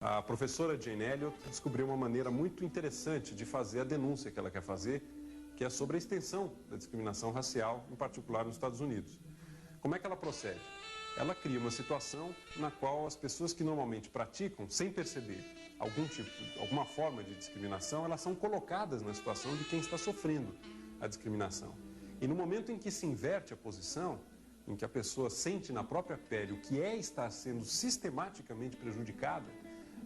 A professora Jane Elliott descobriu uma maneira muito interessante de fazer a denúncia que ela quer fazer, que é sobre a extensão da discriminação racial, em particular nos Estados Unidos. Como é que ela procede? Ela cria uma situação na qual as pessoas que normalmente praticam, sem perceber alguma forma de discriminação, elas são colocadas na situação de quem está sofrendo a discriminação. E no momento em que se inverte a posição, em que a pessoa sente na própria pele o que é estar sendo sistematicamente prejudicada,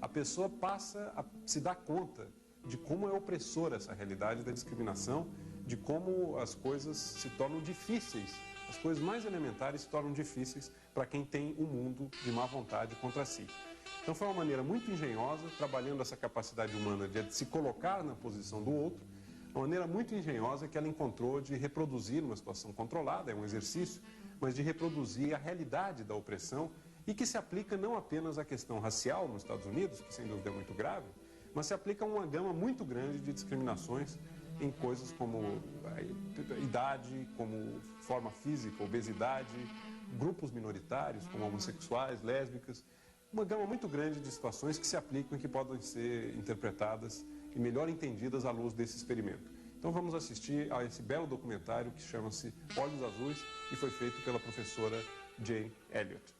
a pessoa passa a se dar conta de como é opressora essa realidade da discriminação, de como as coisas se tornam difíceis, as coisas mais elementares se tornam difíceis para quem tem um mundo de má vontade contra si. Então foi uma maneira muito engenhosa, trabalhando essa capacidade humana de se colocar na posição do outro, uma maneira muito engenhosa que ela encontrou de reproduzir numa situação controlada, é um exercício, mas de reproduzir a realidade da opressão e que se aplica não apenas à questão racial nos Estados Unidos, que sem dúvida é muito grave, mas se aplica a uma gama muito grande de discriminações em coisas como idade, como forma física, obesidade, grupos minoritários, como homossexuais, lésbicas, uma gama muito grande de situações que se aplicam e que podem ser interpretadas e melhor entendidas à luz desse experimento. Então vamos assistir a esse belo documentário que chama-se Olhos Azuis e foi feito pela professora Jane Elliott.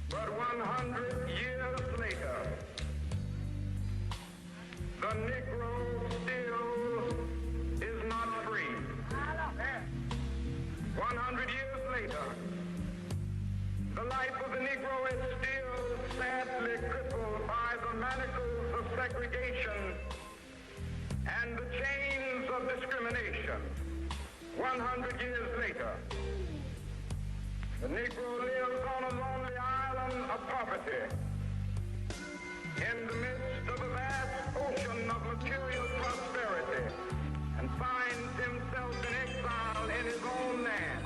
But 100 years later, the Negro still is not free. 100 years later, the life of the Negro is still sadly crippled by the manacles of segregation and the chains of discrimination. 100 years later, the Negro lives on a lonely island of poverty in the midst of a vast ocean of material prosperity and finds himself in exile in his own land.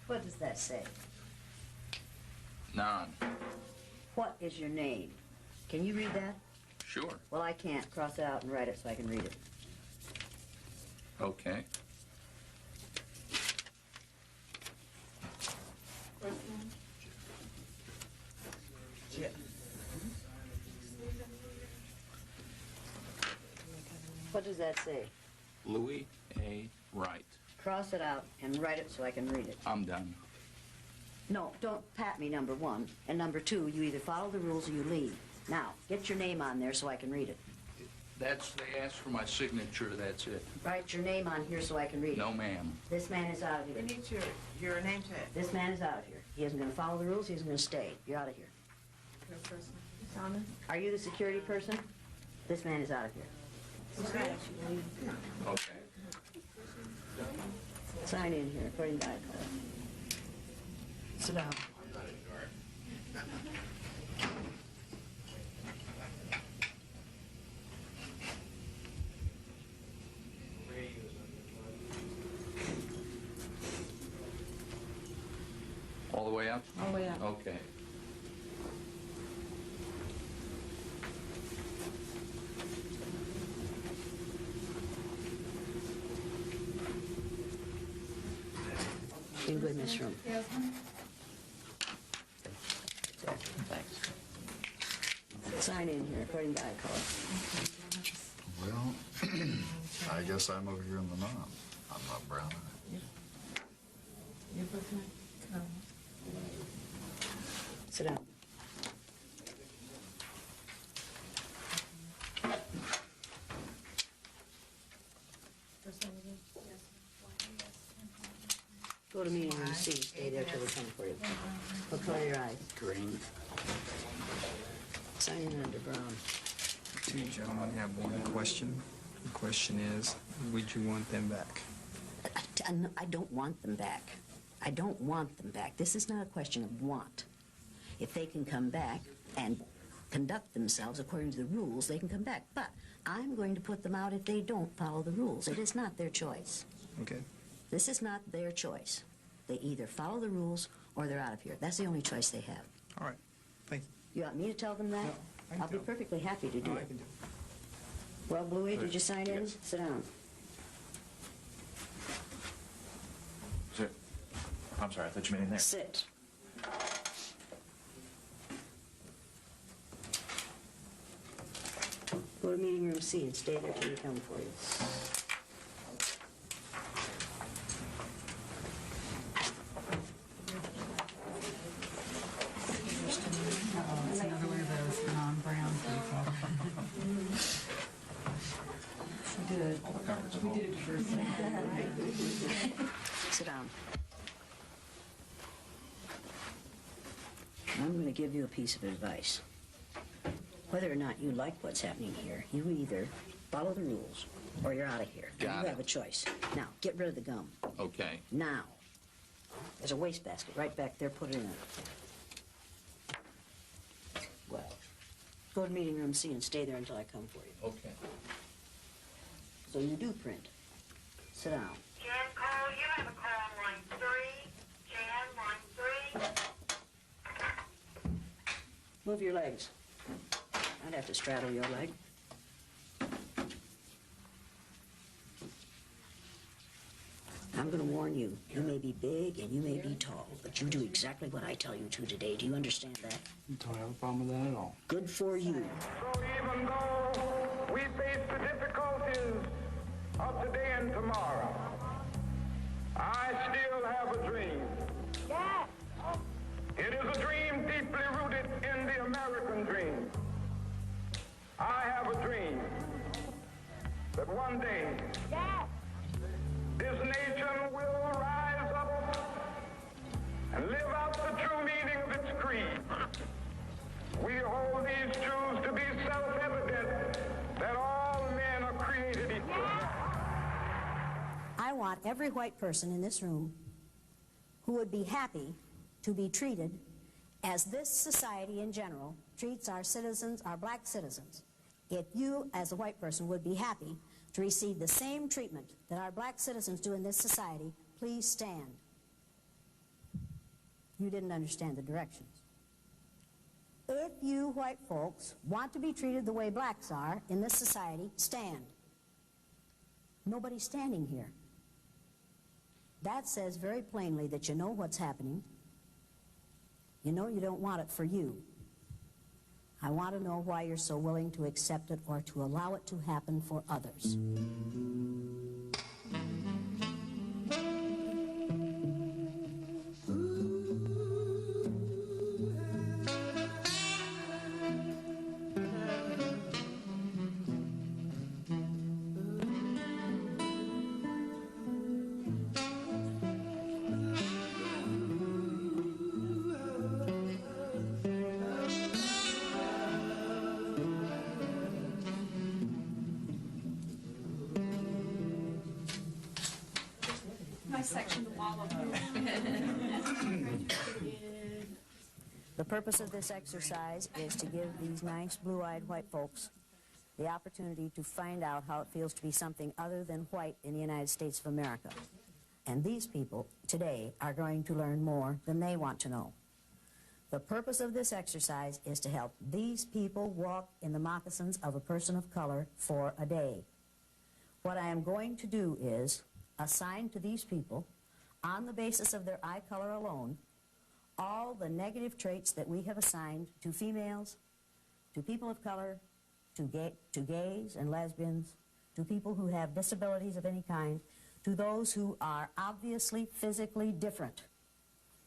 What does that say? None. What is your name? Can you read that? Sure. Well, I can't. Cross it out and write it so I can read it. Okay. What does that say? Louis A. Wright. Cross it out and write it so I can read it. I'm done. No, don't pat me, number one. And number two, you either follow the rules or you leave. Now, get your name on there so I can read it. They asked for my signature, that's it. Write your name on here so I can read it. No, ma'am. This man is out of here. We need your name tag. This man is out of here. He isn't going to follow the rules. He isn't going to stay. You're out of here. Simon? Are you the security person? This man is out of here. Okay. Sign in here, according to iPod. Sit down. All the way up? All the way up. Okay. You can go in this room. Thanks. Sign in here, according to iPod. Well, I guess I'm over here in the non. I'm not brown. Your first name? Sit down. Go to meeting room C. Stay there till they come for you. What color are your eyes? Green. Sign in under brown. Two gentlemen have one question. The question is, would you want them back? I don't want them back. I don't want them back. This is not a question of want. If they can come back and conduct themselves according to the rules, they can come back. But I'm going to put them out if they don't follow the rules. It is not their choice. Okay. This is not their choice. They either follow the rules or they're out of here. That's the only choice they have. All right. Thank you. You want me to tell them that? No, I can I'll be tell them. perfectly happy to do No, I it. can do it. Well, Bluey, did you sign in? Yes. Sit down. Sir, I'm sorry, I thought you meant in there. Sit. Go to meeting room C and stay there till we come for you. It's another one of those non-brown people. Good. We did it first. Sit down. I'm going to give you a piece of advice. Whether or not you like what's happening here, you either follow the rules or you're out of here. Got You it. have a choice. Now, get rid of the gum. Okay. Now. There's a wastebasket right back there. Put it in it. Well, go to meeting room C and stay there until I come for you. Okay. So you do print. Sit down. Jan Cole, you have a call on line 3. Jan, line 3. Move your legs. I'd have to straddle your leg. I'm going to warn you. You may be big and you may be tall, but you do exactly what I tell you to today. Do you understand that? Don't have a problem with that at all. Good for you. So even though we face the difficulties of today and tomorrow, I still have a dream. Yes. It is a dream deeply rooted in the American dream. I have a dream that one day this nation will rise up and live out the true meaning of its creed. We hold these truths to be self-evident that all men are created equal. I want every white person in this room who would be happy to be treated as this society in general treats our citizens, our black citizens. If you, as a white person, would be happy to receive the same treatment that our black citizens do in this society, please stand. You didn't understand the directions. If you white folks want to be treated the way blacks are in this society, stand. Nobody's standing here. That says very plainly that you know what's happening. You know you don't want it for you. I want to know why you're so willing to accept it or to allow it to happen for others. The purpose of this exercise is to give these nice blue-eyed white folks the opportunity to find out how it feels to be something other than white in the United States of America. And these people today are going to learn more than they want to know. The purpose of this exercise is to help these people walk in the moccasins of a person of color for a day. What I am going to do is assign to these people, on the basis of their eye color alone, all the negative traits that we have assigned to females, to people of color, to gays and lesbians, to people who have disabilities of any kind, to those who are obviously physically different.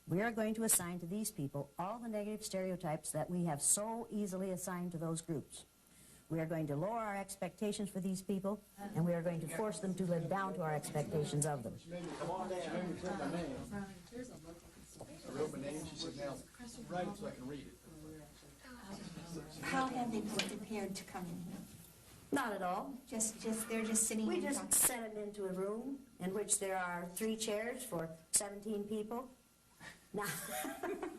We are going to assign to these people all the negative stereotypes that we have so easily assigned to those groups. We are going to lower our expectations for these people, and we are going to force them to live down to our expectations of them. How have they been prepared to come in here? Not at all. They're just sitting. We just sent them into a room in which there are 3 chairs for 17 people. Now,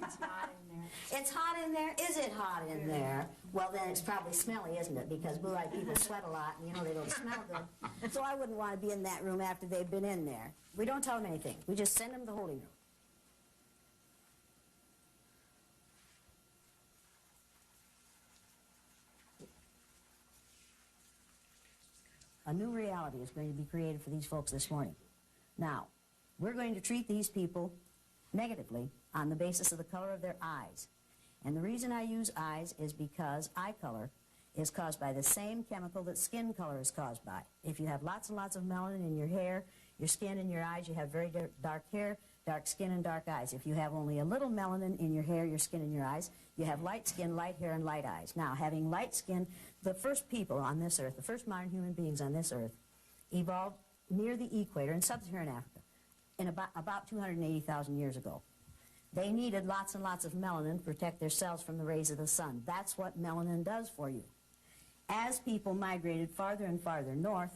It's hot in there. it's hot in there. Is it hot in there? Well, then it's probably smelly, isn't it? Because blue-eyed people sweat a lot, and you know they don't smell good. So I wouldn't want to be in that room after they've been in there. We don't tell them anything. We just send them to the holding room. A new reality is going to be created for these folks this morning. Now, we're going to treat these people negatively on the basis of the color of their eyes. And the reason I use eyes is because eye color is caused by the same chemical that skin color is caused by. If you have lots and lots of melanin in your hair, your skin, and your eyes, you have very dark hair, dark skin, and dark eyes. If you have only a little melanin in your hair, your skin, and your eyes, you have light skin, light hair, and light eyes. Now, having light skin, the first people on this earth, the first modern human beings on this earth, evolved near the equator in sub-Saharan Africa in about 280,000 years ago. They needed lots and lots of melanin to protect their cells from the rays of the sun. That's what melanin does for you. As people migrated farther and farther north,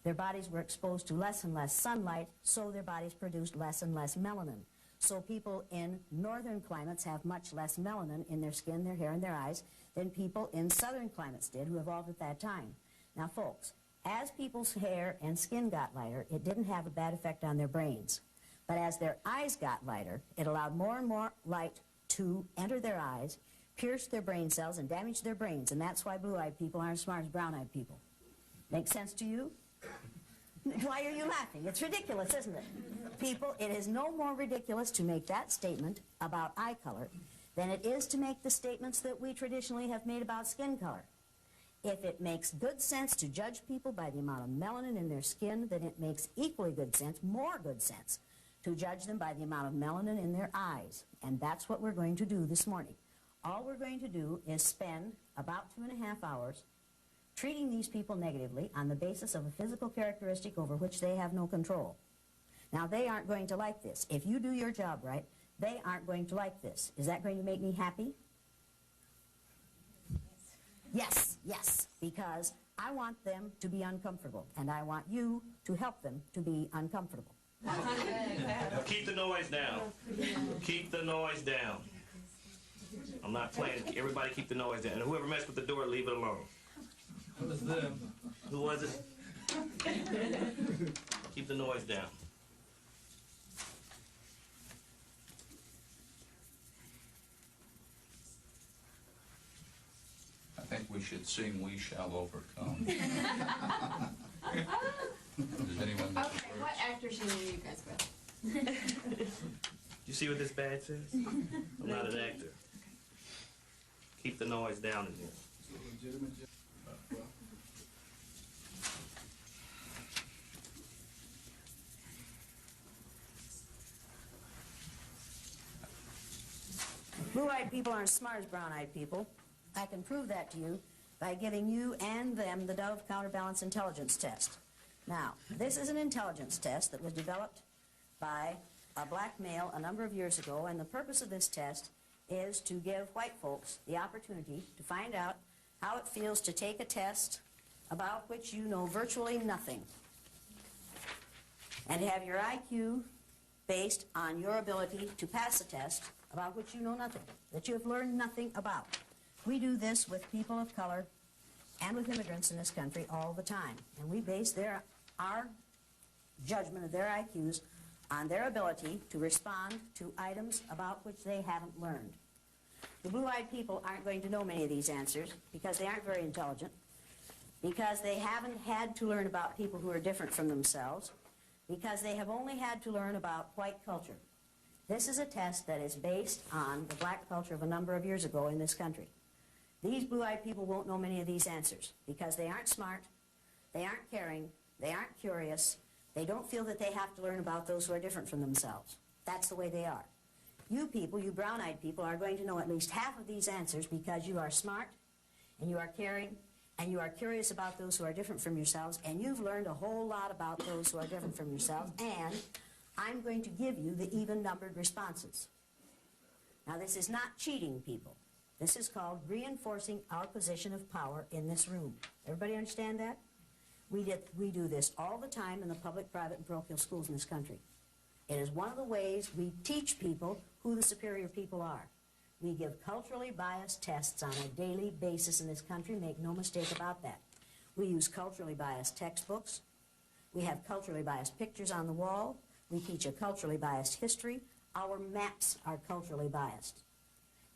their bodies were exposed to less and less sunlight, so their bodies produced less and less melanin. So people in northern climates have much less melanin in their skin, their hair, and their eyes than people in southern climates did who evolved at that time. Now, folks, as people's hair and skin got lighter, it didn't have a bad effect on their brains. But as their eyes got lighter, it allowed more and more light to enter their eyes, pierce their brain cells, and damage their brains. And that's why blue-eyed people aren't as smart as brown-eyed people. Make sense to you? Why are you laughing? It's ridiculous, isn't it? People, it is no more ridiculous to make that statement about eye color than it is to make the statements that we traditionally have made about skin color. If it makes good sense to judge people by the amount of melanin in their skin, then it makes equally good sense, more good sense, to judge them by the amount of melanin in their eyes. And that's what we're going to do this morning. All we're going to do is spend about 2.5 hours treating these people negatively on the basis of a physical characteristic over which they have no control. Now, they aren't going to like this. If you do your job right, they aren't going to like this. Is that going to make me happy? Yes, yes, because I want them to be uncomfortable, and I want you to help them to be uncomfortable. Keep the noise down. Keep the noise down. I'm not playing. Everybody keep the noise down. And whoever messed with the door, leave it alone. It was them. Who was it? Keep the noise down. we should sing "We Shall Overcome." Does anyone know the Okay, what words? actors are you guys with? You see what this badge says? I'm not an actor. Keep the noise down in here. Blue-eyed people aren't as smart as brown-eyed people. I can prove that to you by giving you and them the Dove Counterbalance Intelligence Test. Now, this is an intelligence test that was developed by a black male a number of years ago, and the purpose of this test is to give white folks the opportunity to find out how it feels to take a test about which you know virtually nothing, and have your IQ based on your ability to pass a test about which you know nothing, that you have learned nothing about. We do this with people of color and with immigrants in this country all the time, and we base our judgment of their IQs on their ability to respond to items about which they haven't learned. The blue-eyed people aren't going to know many of these answers because they aren't very intelligent, because they haven't had to learn about people who are different from themselves, because they have only had to learn about white culture. This is a test that is based on the black culture of a number of years ago in this country. These blue-eyed people won't know many of these answers because they aren't smart, they aren't caring, they aren't curious, they don't feel that they have to learn about those who are different from themselves. That's the way they are. You people, you brown-eyed people, are going to know at least half of these answers because you are smart, and you are caring, and you are curious about those who are different from yourselves, and you've learned a whole lot about those who are different from yourselves, and I'm going to give you the even-numbered responses. Now, this is not cheating, people. This is called reinforcing our position of power in this room. Everybody understand that? We do this all the time in the public, private, and parochial schools in this country. It is one of the ways we teach people who the superior people are. We give culturally biased tests on a daily basis in this country. Make no mistake about that. We use culturally biased textbooks. We have culturally biased pictures on the wall. We teach a culturally biased history. Our maps are culturally biased.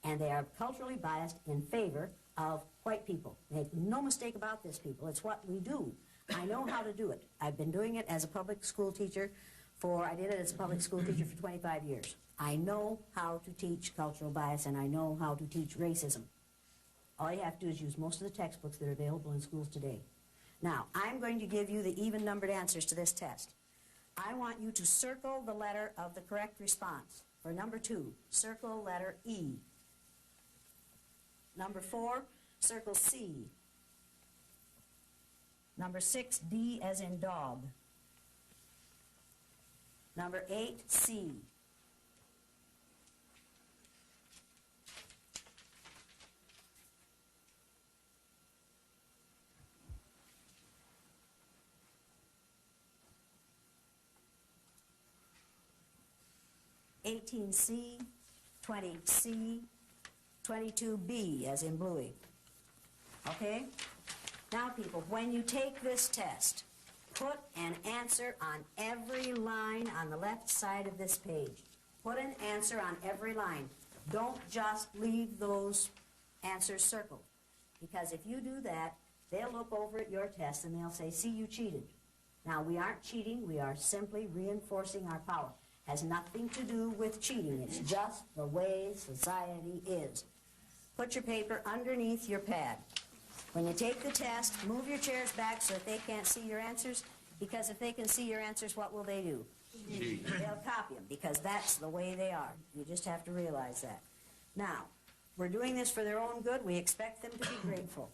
And they are culturally biased in favor of white people. Make no mistake about this, people. It's what we do. I know how to do it. I've been doing it as a public school teacher I did it as a public school teacher for 25 years. I know how to teach cultural bias, and I know how to teach racism. All you have to do is use most of the textbooks that are available in schools today. Now, I'm going to give you the even-numbered answers to this test. I want you to circle the letter of the correct response. For number 2, circle letter E. Number 4, circle C. Number 6, D as in dog. Number 8, C. (18C), 20C, 22B, as in Bluey. Okay? Now, people, when you take this test, put an answer on every line on the left side of this page. Put an answer on every line. Don't just leave those answers circled. Because if you do that, they'll look over at your test and they'll say, see, you cheated. Now, we aren't cheating. We are simply reinforcing our power. Has nothing to do with cheating. It's just the way society is. Put your paper underneath your pad. When you take the test, move your chairs back so that they can't see your answers, because if they can see your answers, what will they do? They'll copy them, because that's the way they are. You just have to realize that. Now, we're doing this for their own good. We expect them to be grateful.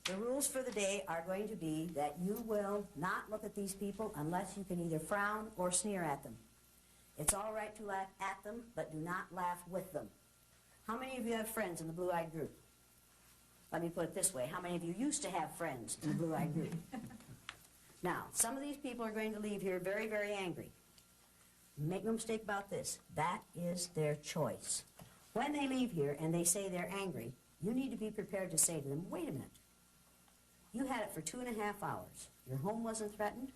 The rules for the day are going to be that you will not look at these people unless you can either frown or sneer at them. It's all right to laugh at them, but do not laugh with them. How many of you have friends in the blue-eyed group? Let me put it this way. How many of you used to have friends in the blue-eyed group? Now, some of these people are going to leave here very, very angry. Make no mistake about this. That is their choice. When they leave here and they say they're angry, you need to be prepared to say to them, wait a minute. You had it for 2.5 hours. Your home wasn't threatened.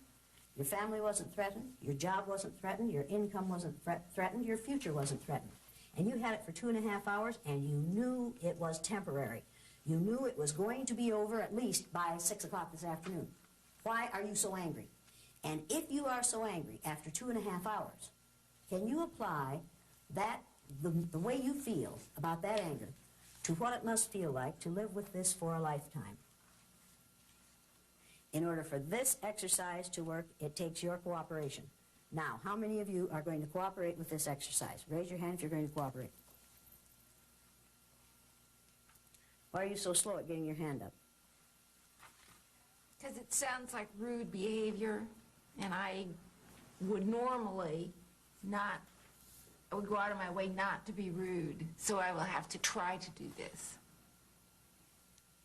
Your family wasn't threatened. Your job wasn't threatened. Your income wasn't threatened. Your future wasn't threatened. And you had it for 2.5 hours, and you knew it was temporary. You knew it was going to be over at least by 6 o'clock this afternoon. Why are you so angry? And if you are so angry after 2.5 hours, can you apply that, the way you feel about that anger, to what it must feel like to live with this for a lifetime? In order for this exercise to work, it takes your cooperation. Now, how many of you are going to cooperate with this exercise? Raise your hand if you're going to cooperate. Why are you so slow at getting your hand up? Because it sounds like rude behavior, and I would normally not, I would go out of my way not to be rude, so I will have to try to do this.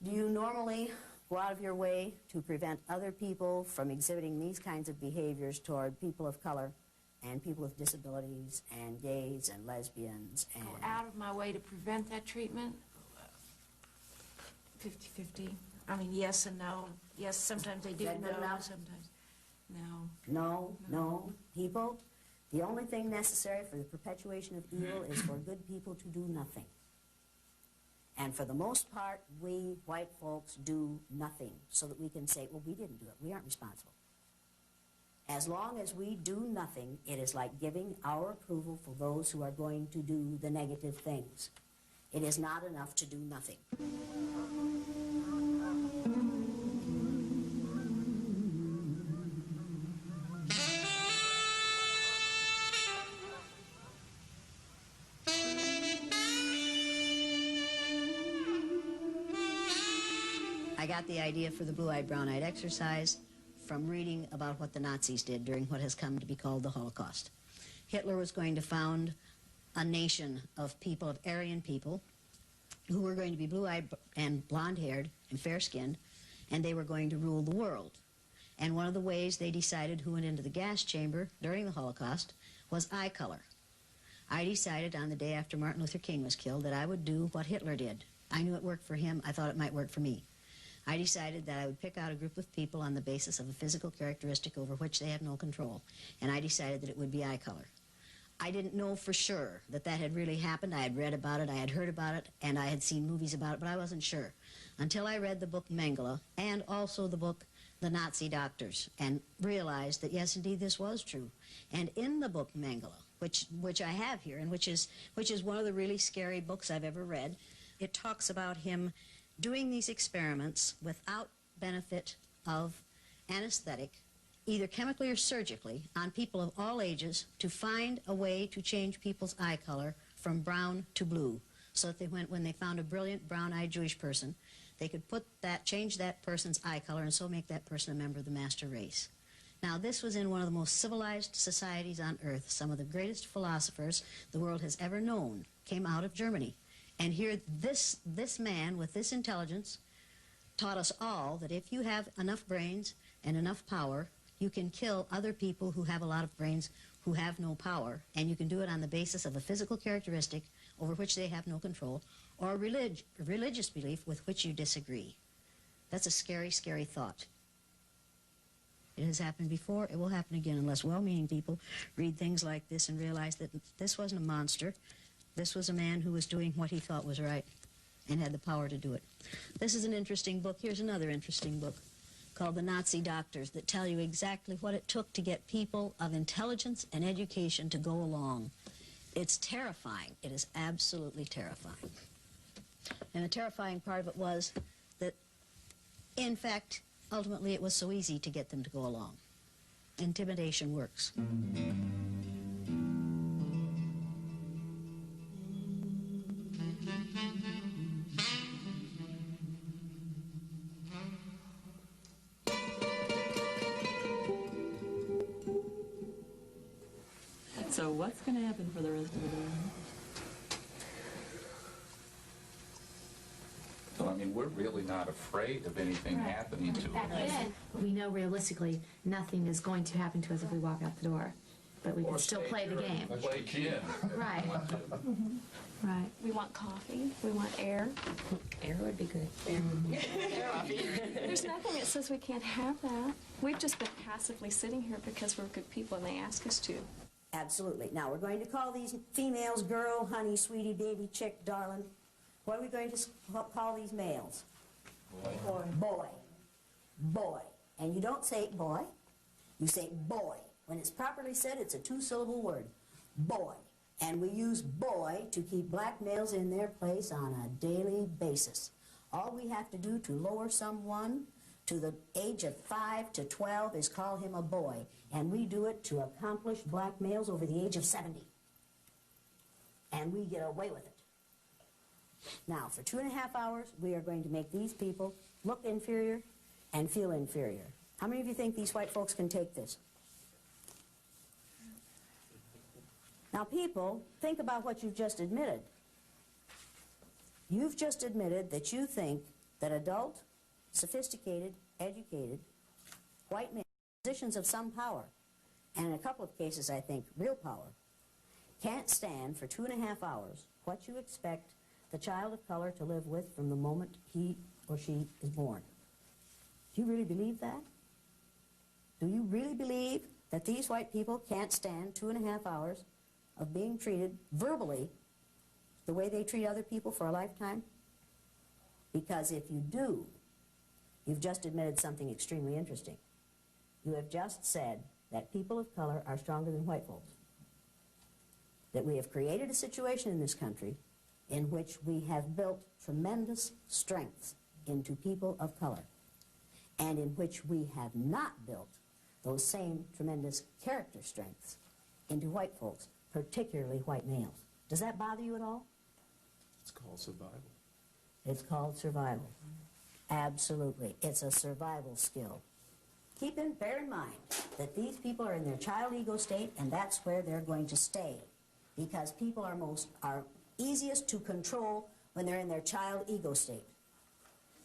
Do you normally go out of your way to prevent other people from exhibiting these kinds of behaviors toward people of color and people with disabilities and gays and lesbians and... Go out of my way to prevent that treatment? 50-50. I mean, yes and no. Yes, sometimes they do, no, sometimes no. No, no. People, the only thing necessary for the perpetuation of evil is for good people to do nothing. And for the most part, we white folks do nothing so that we can say, well, we didn't do it. We aren't responsible. As long as we do nothing, it is like giving our approval for those who are going to do the negative things. It is not enough to do nothing. I got the idea for the blue-eyed, brown-eyed exercise from reading about what the Nazis did during what has come to be called the Holocaust. Hitler was going to found a nation of people, of Aryan people, who were going to be blue-eyed and blonde-haired and fair-skinned, and they were going to rule the world. And one of the ways they decided who went into the gas chamber during the Holocaust was eye color. I decided on the day after Martin Luther King was killed that I would do what Hitler did. I knew it worked for him. I thought it might work for me. I decided that I would pick out a group of people on the basis of a physical characteristic over which they have no control, and I decided that it would be eye color. I didn't know for sure that that had really happened. I had read about it, I had heard about it, and I had seen movies about it, but I wasn't sure until I read the book Mengele and also the book The Nazi Doctors, and realized that yes, indeed, this was true. And in the book Mengele, which I have here, and which is one of the really scary books I've ever read, it talks about him doing these experiments without benefit of anesthetic, either chemically or surgically, on people of all ages to find a way to change people's eye color from brown to blue, so that when they found a brilliant brown-eyed Jewish person, they could change that person's eye color and so make that person a member of the master race. Now, this was in one of the most civilized societies on earth. Some of the greatest philosophers the world has ever known came out of Germany. And here, this man with this intelligence taught us all that if you have enough brains and enough power, you can kill other people who have a lot of brains who have no power, and you can do it on the basis of a physical characteristic over which they have no control, or a religious belief with which you disagree. That's a scary, scary thought. It has happened before, it will happen again unless well-meaning people read things like this and realize that this wasn't a monster. This was a man who was doing what he thought was right and had the power to do it. This is an interesting book. Here's another interesting book called The Nazi Doctors that tell you exactly what it took to get people of intelligence and education to go along. It's terrifying. It is absolutely terrifying. And the terrifying part of it was that, in fact, ultimately it was so easy to get them to go along. Intimidation works. So what's going to happen for the rest of the day? So, I mean, we're really not afraid of anything happening to us. We know realistically nothing is going to happen to us if we walk out the door, but we can still play the game. Play kid. Right. Right. We want coffee. We want air. Air would be good. There's nothing that says we can't have that. We've just been passively sitting here because we're good people and they ask us to. Absolutely. Now, we're going to call these females girl, honey, sweetie, baby, chick, darling, What are we going to call these males? Boy. Boy. Boy. And you don't say boy, you say boy. When it's properly said, it's a two-syllable word. Boy. And we use boy to keep black males in their place on a daily basis. All we have to do to lower someone to the age of 5 to 12 is call him a boy. And we do it to accomplished black males over the age of 70. And we get away with it. Now, for 2.5 hours, we are going to make these people look inferior and feel inferior. How many of you think these white folks can take this? Now, people, think about what you've just admitted. You've just admitted that you think that adult, sophisticated, educated, white men, positions of some power, and in a couple of cases, I think, real power, can't stand for 2.5 hours what you expect the child of color to live with from the moment he or she is born. Do you really believe that? Do you really believe that these white people can't stand 2.5 hours of being treated verbally the way they treat other people for a lifetime? Because if you do, you've just admitted something extremely interesting. You have just said that people of color are stronger than white folks. That we have created a situation in this country in which we have built tremendous strengths into people of color, and in which we have not built those same tremendous character strengths into white folks, particularly white males. Does that bother you at all? It's called survival. It's called survival. Absolutely. It's a survival skill. Bear in mind that these people are in their child ego state, and that's where they're going to stay, because people are easiest to control when they're in their child ego state.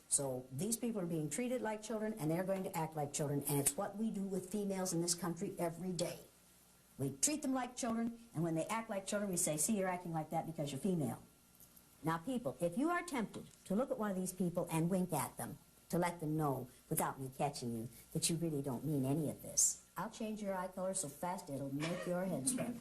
So these people are being treated like children, and they're going to act like children, and it's what we do with females in this country every day. We treat them like children, and when they act like children, we say, see, you're acting like that because you're female. Now, people, if you are tempted to look at one of these people and wink at them, to let them know, without me catching you, that you really don't mean any of this, I'll change your eye color so fast it'll make your head swim.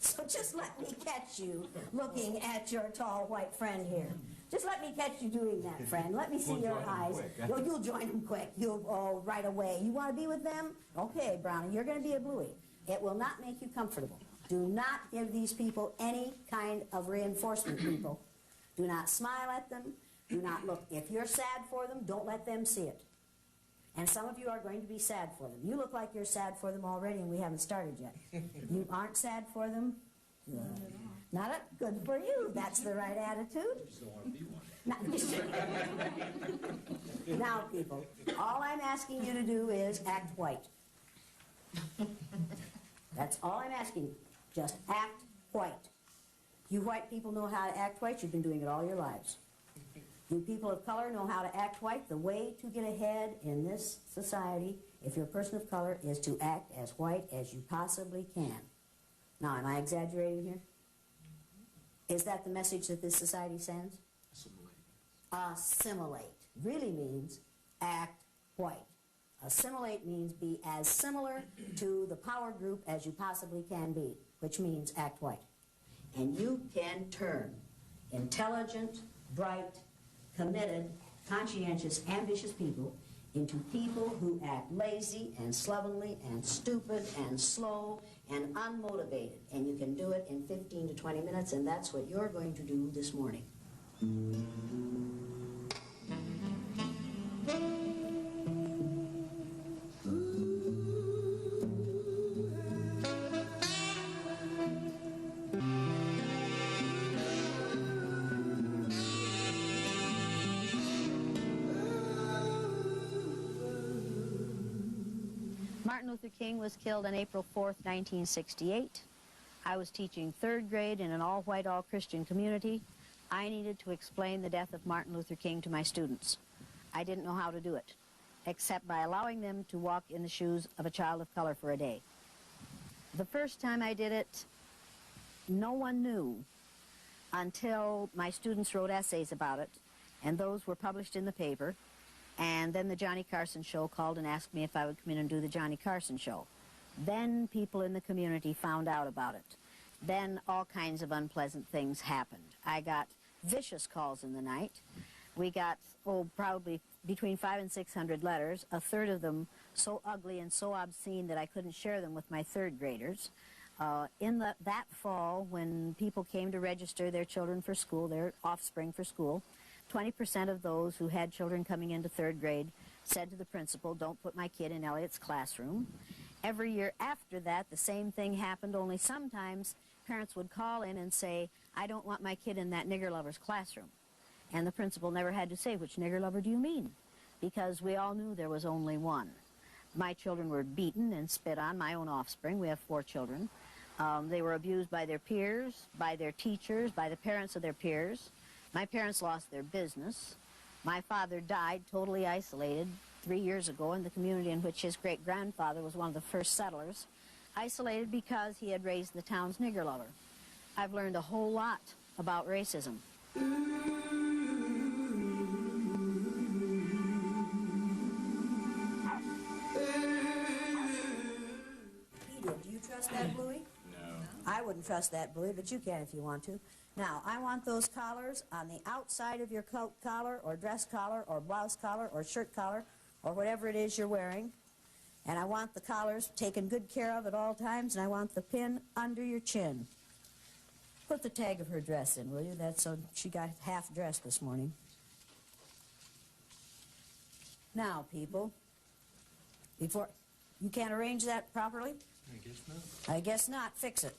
So just let me catch you looking at your tall white friend here. Just let me catch you doing that, friend. Let me see your eyes. You'll join them quick. Right away. You want to be with them? Okay, Brownie, you're going to be a bluey. It will not make you comfortable. Do not give these people any kind of reinforcement, people. Do not smile at them. Do not look. If you're sad for them, don't let them see it. And some of you are going to be sad for them. You look like you're sad for them already, and we haven't started yet. You aren't sad for them? Not good for you. That's the right attitude. You just don't want to be one. Now, people, all I'm asking you to do is act white. That's all I'm asking you. Just act white. You white people know how to act white. You've been doing it all your lives. You people of color know how to act white. The way to get ahead in this society, if you're a person of color, is to act as white as you possibly can. Now, am I exaggerating here? Is that the message that this society sends? Assimilate. Assimilate really means act white. Assimilate means be as similar to the power group as you possibly can be, which means act white. And you can turn intelligent, bright, committed, conscientious, ambitious people into people who act lazy and slovenly and stupid and slow and unmotivated. And you can do it in 15 to 20 minutes, and that's what you're going to do this morning. Martin Luther King was killed on April 4th, 1968. I was teaching third grade in an all-white, all-Christian community. I needed to explain the death of Martin Luther King to my students. I didn't know how to do it, except by allowing them to walk in the shoes of a child of color for a day. The first time I did it, no one knew until my students wrote essays about it, and those were published in the paper. And then the Johnny Carson show called and asked me if I would come in and do the Johnny Carson show. Then people in the community found out about it. then all kinds of unpleasant things happened. I got vicious calls in the night. We got, probably between 500 and 600 letters, a third of them so ugly and so obscene that I couldn't share them with my third graders. That fall, when people came to register their children for school, their offspring for school, 20% of those who had children coming into third grade said to the principal, "Don't put my kid in Elliott's classroom." Every year after that, the same thing happened, only sometimes parents would call in and say, "I don't want my kid in that nigger lover's classroom." And the principal never had to say, "Which nigger lover do you mean?" Because we all knew there was only one. My children were beaten and spit on, my own offspring. We have 4 children. They were abused by their peers, by their teachers, by the parents of their peers. My parents lost their business. My father died totally isolated 3 years ago in the community in which his great-grandfather was one of the first settlers, isolated because he had raised the town's nigger lover. I've learned a whole lot about racism. Do you trust that, Bluey? No. I wouldn't trust that, Bluey, but you can if you want to. Now, I want those collars on the outside of your coat collar or dress collar or blouse collar or shirt collar or whatever it is you're wearing. And I want the collars taken good care of at all times, and I want the pin under your chin. Put the tag of her dress in, will you? That's so she got half dressed this morning. Now, people, before... You can't arrange that properly? I guess not. I guess not. Fix it.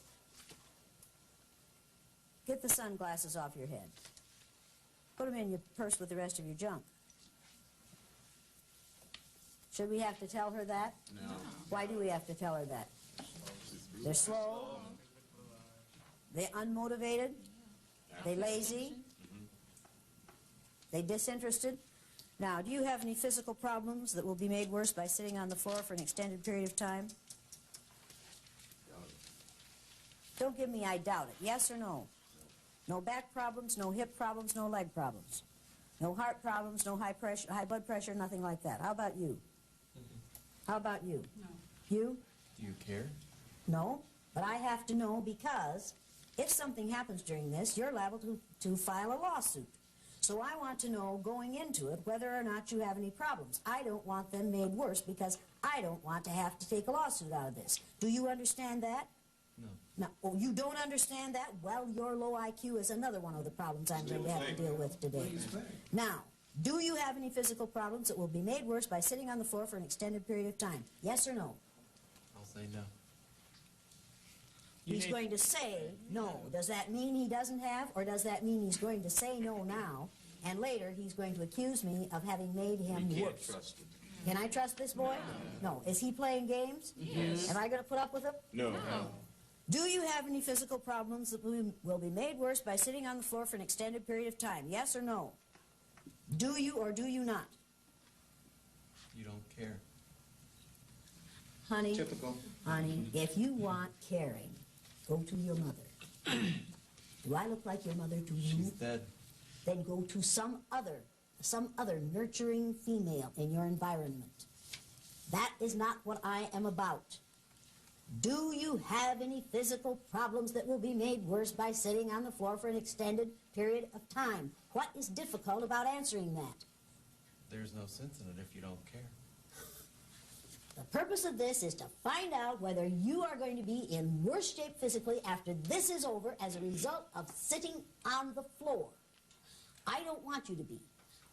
Get the sunglasses off your head. Put them in your purse with the rest of your junk. Should we have to tell her that? No. Why do we have to tell her that? They're slow. They're unmotivated. They're lazy. They're disinterested. Now, do you have any physical problems that will be made worse by sitting on the floor for an extended period of time? Don't give me I doubt it. Yes or no? No back problems, no hip problems, no leg problems. No heart problems, no high blood pressure, nothing like that. How about you? How about you? No. You? Do you care? No, but I have to know because if something happens during this, you're liable to file a lawsuit. So I want to know going into it whether or not you have any problems. I don't want them made worse because I don't want to have to take a lawsuit out of this. Do you understand that? No. No. Oh, you don't understand that? Well, your low IQ is another one of the problems I'm going to have to deal with today. Now, do you have any physical problems that will be made worse by sitting on the floor for an extended period of time? Yes or no? I'll say no. He's going to say no. Does that mean he doesn't have, or does that mean he's going to say no now, and later he's going to accuse me of having made him worse? Trust him. Can I trust this boy? No. Is he playing games? Yes. Am I going to put up with him? No. Do you have any physical problems that will be made worse by sitting on the floor for an extended period of time? Yes or no? Do you or do you not? You don't care. Honey, Typical. honey, if you want caring, go to your mother. Do I look like your mother to you? She's dead. Then go to some other nurturing female in your environment. That is not what I am about. Do you have any physical problems that will be made worse by sitting on the floor for an extended period of time? What is difficult about answering that? There's no sense in it if you don't care. The purpose of this is to find out whether you are going to be in worse shape physically after this is over as a result of sitting on the floor. I don't want you to be.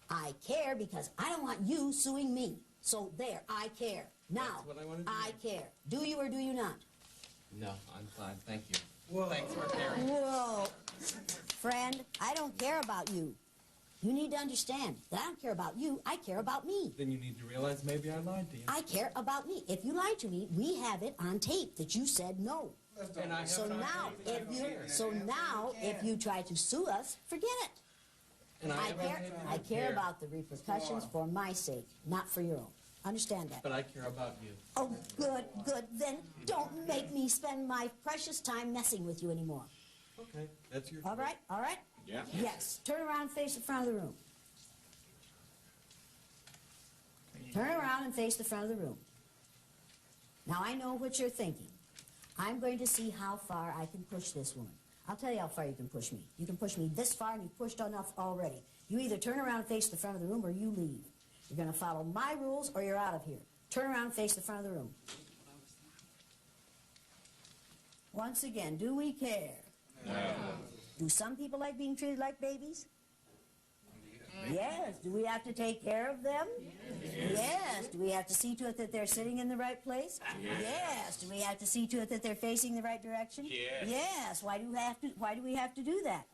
I care because I don't want you suing me. So there, I care. Now, That's what I want to do. I care. Do you or do you not? No, I'm fine. Thank you. Whoa. Thanks for caring. Whoa. Friend, I don't care about you. You need to understand that I don't care about you, I care about me. Then you need to realize maybe I lied to you. I care about me. If you lied to me, we have it on tape that you said no. And I have So it on now, tape. if you try to sue us, forget it. And I have it on care. tape. I care about the repercussions for my sake, not for your own. Understand that? But I care about you. Oh, good, good. Then don't make me spend my precious time messing with you anymore. Okay, that's your All right, all right? Yeah. Yes. Turn around and face the front of the room. Turn around and face the front of the room. Now, I know what you're thinking. I'm going to see how far I can push this woman. I'll tell you how far you can push me. You can push me this far, and you've pushed enough already. You either turn around and face the front of the room, or you leave. You're going to follow my rules, or you're out of here. Turn around and face the front of the room. Once again, do we care? No. Do some people like being treated like babies? Yes. Do we have to take care of them? Yes. Do we have to see to it that they're sitting in the right place? Yes. Do we have to see to it that they're facing the right direction? Yes. Why do we have to do that?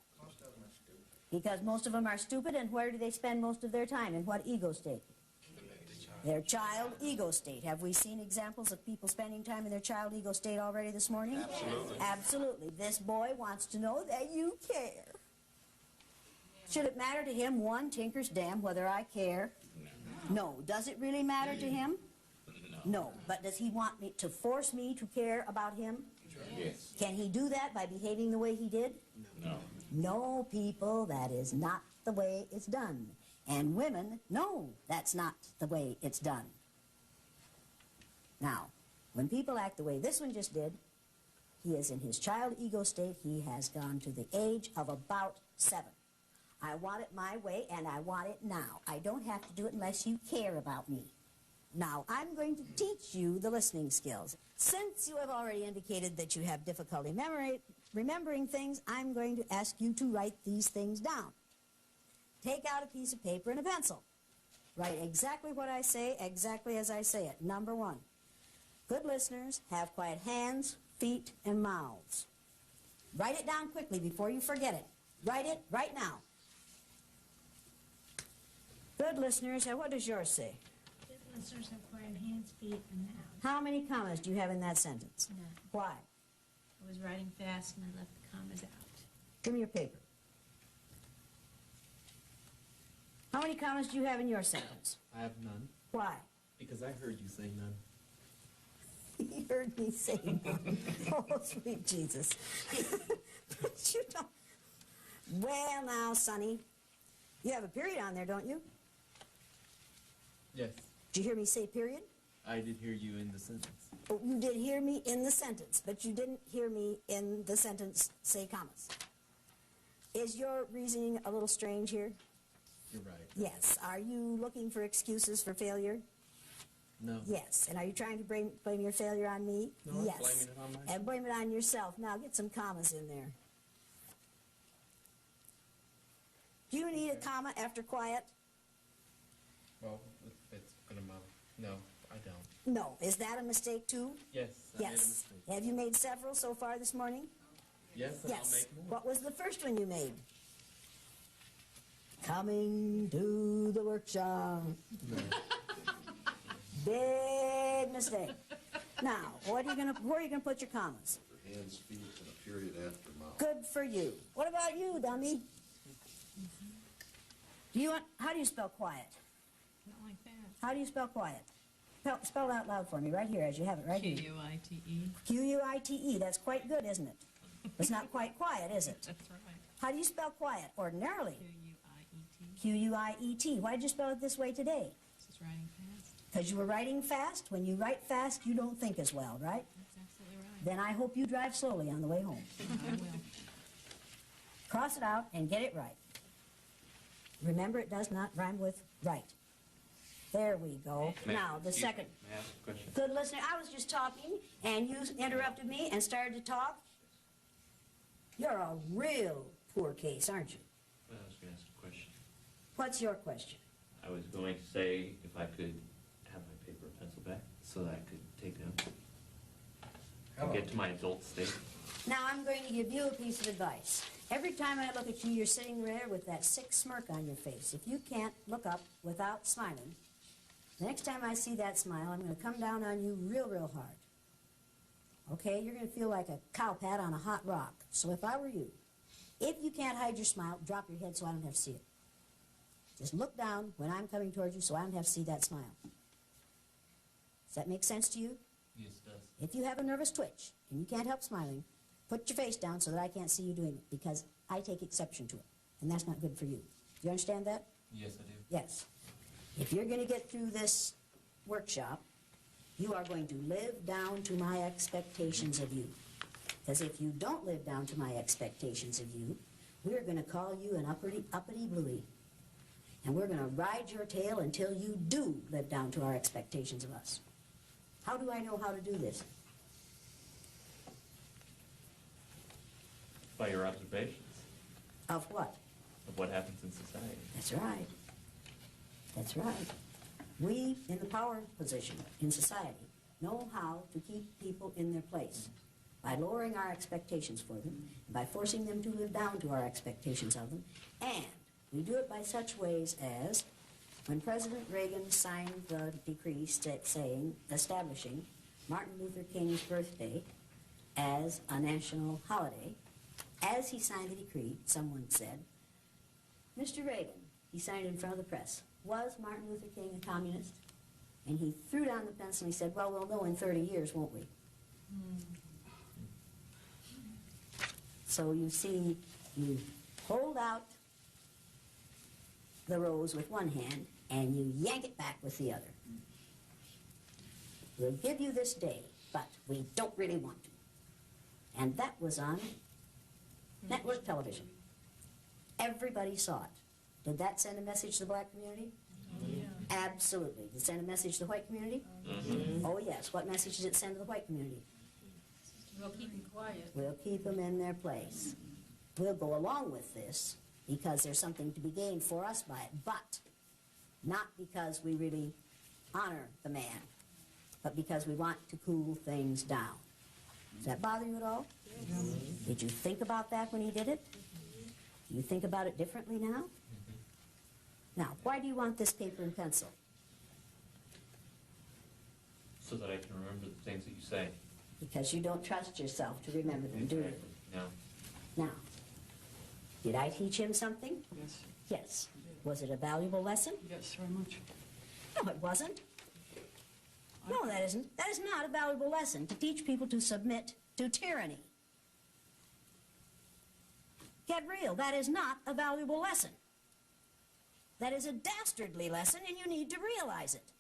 Because most of them are stupid, and where do they spend most of their time? In what ego state? Their child ego state. Have we seen examples of people spending time in their child ego state already this morning? Absolutely. Absolutely. This boy wants to know that you care. Should it matter to him one tinker's damn whether I care? No. Does it really matter to him? No. But does he want me to force me to care about him? Yes. Can he do that by behaving the way he did? No. No, people, that is not the way it's done. And women, no, that's not the way it's done. Now, when people act the way this one just did, he is in his child ego state. He has gone to the age of about 7. I want it my way, and I want it now. I don't have to do it unless you care about me. Now, I'm going to teach you the listening skills. Since you have already indicated that you have difficulty remembering things, I'm going to ask you to write these things down. Take out a piece of paper and a pencil. Write exactly what I say, exactly as I say it. Number 1, good listeners have quiet hands, feet, and mouths. Write it down quickly before you forget it. Write it right now. Good listeners, what does yours say? Good listeners have quiet hands, feet, and mouths. How many commas do you have in that sentence? None. Why? I was writing fast and I left the commas out. Give me your paper. How many commas do you have in your sentence? I have none. Why? Because I heard you say none. He heard me say none. Oh, sweet Jesus. But you don't. Well, now, Sonny, you have a period on there, don't you? Yes. Did you hear me say period? I did hear you in the sentence. Oh, you did hear me in the sentence, but you didn't hear me in the sentence say commas. Is your reasoning a little strange here? You're right. Yes. Are you looking for excuses for failure? No. Yes. And are you trying to blame your failure on me? No, yes. I'm blaming it on myself. And blame it on yourself. Now get some commas in there. Do you need a comma after quiet? Well, it's gonna matter. No, I don't. No. Is that a mistake too? Yes, I made a Yes. mistake. Have you made several so far this morning? Yes, and I'll Yes. make more. What was the first one you made? Coming to the workshop. No. Big mistake. Now, where are you gonna put your commas? Hands, feet, and a period after mouth. Good for you. What about you, dummy? How do you spell quiet? Not like that. How do you spell quiet? Spell it out loud for me, right here, as you have it, right here. Q-U-I-T-E. Q-U-I-T-E. That's quite good, isn't it? It's not quite quiet, is it? That's right. How do you spell quiet ordinarily? Q-U-I-E-T. Q-U-I-E-T. Why did you spell it this way today? This is writing fast. Because you were writing fast. When you write fast, you don't think as well, right? That's absolutely right. Then I hope you drive slowly on the way home. I will. Cross it out and get it right. Remember, it does not rhyme with right. There we go. Now, the second. May I ask a question? Good listener, I was just talking, and you interrupted me and started to talk. You're a real poor case, aren't you? Well, I was going to ask a question. What's your question? I was going to say if I could have my paper and pencil back so that I could take notes and get to my adult state. Now, I'm going to give you a piece of advice. Every time I look at you, you're sitting there with that sick smirk on your face. If you can't look up without smiling, the next time I see that smile, I'm going to come down on you real, real hard. Okay? You're going to feel like a cow pat on a hot rock. So if I were you, if you can't hide your smile, drop your head so I don't have to see it. Just look down when I'm coming towards you so I don't have to see that smile. Does that make sense to you? Yes, it does. If you have a nervous twitch and you can't help smiling, put your face down so that I can't see you doing it, because I take exception to it, and that's not good for you. Do you understand that? Yes, I do. Yes. If you're going to get through this workshop, You are going to live down to my expectations of you. Because if you don't live down to my expectations of you, we're going to call you an uppity bluey. And we're going to ride your tail until you do live down to our expectations of us. How do I know how to do this? By your observations. Of what? Of what happens in society. That's right. That's right. We, in the power position in society, know how to keep people in their place by lowering our expectations for them, by forcing them to live down to our expectations of them, and we do it by such ways as when President Reagan signed the decree establishing Martin Luther King's birthday as a national holiday, as he signed the decree, someone said, Mr. Reagan, he signed in front of the press, was Martin Luther King a communist? And he threw down the pencil and he said, well, we'll know in 30 years, won't we? So you see, you hold out the rose with one hand and you yank it back with the other. We'll give you this day, but we don't really want to. And that was on network television. Everybody saw it. Did that send a message to the black community? Yeah. Absolutely. Did it send a message to the white community? Mm-hmm. Oh yes. What message did it send to the white community? We'll keep them quiet. We'll keep them in their place. We'll go along with this because there's something to be gained for us by it, but not because we really honor the man, but because we want to cool things down. Does that bother you at all? Yes. Did you think about that when he did it? Do you think about it differently now? Now, why do you want this paper and pencil? So that I can remember the things that you say. Because you don't trust yourself to remember them, do you? No. Now, did I teach him something? Yes. Yes. Was it a valuable lesson? Yes, very much. No, it wasn't. No, that isn't. That is not a valuable lesson, to teach people to submit to tyranny. Get real. That is not a valuable lesson. That is a dastardly lesson, and you need to realize it.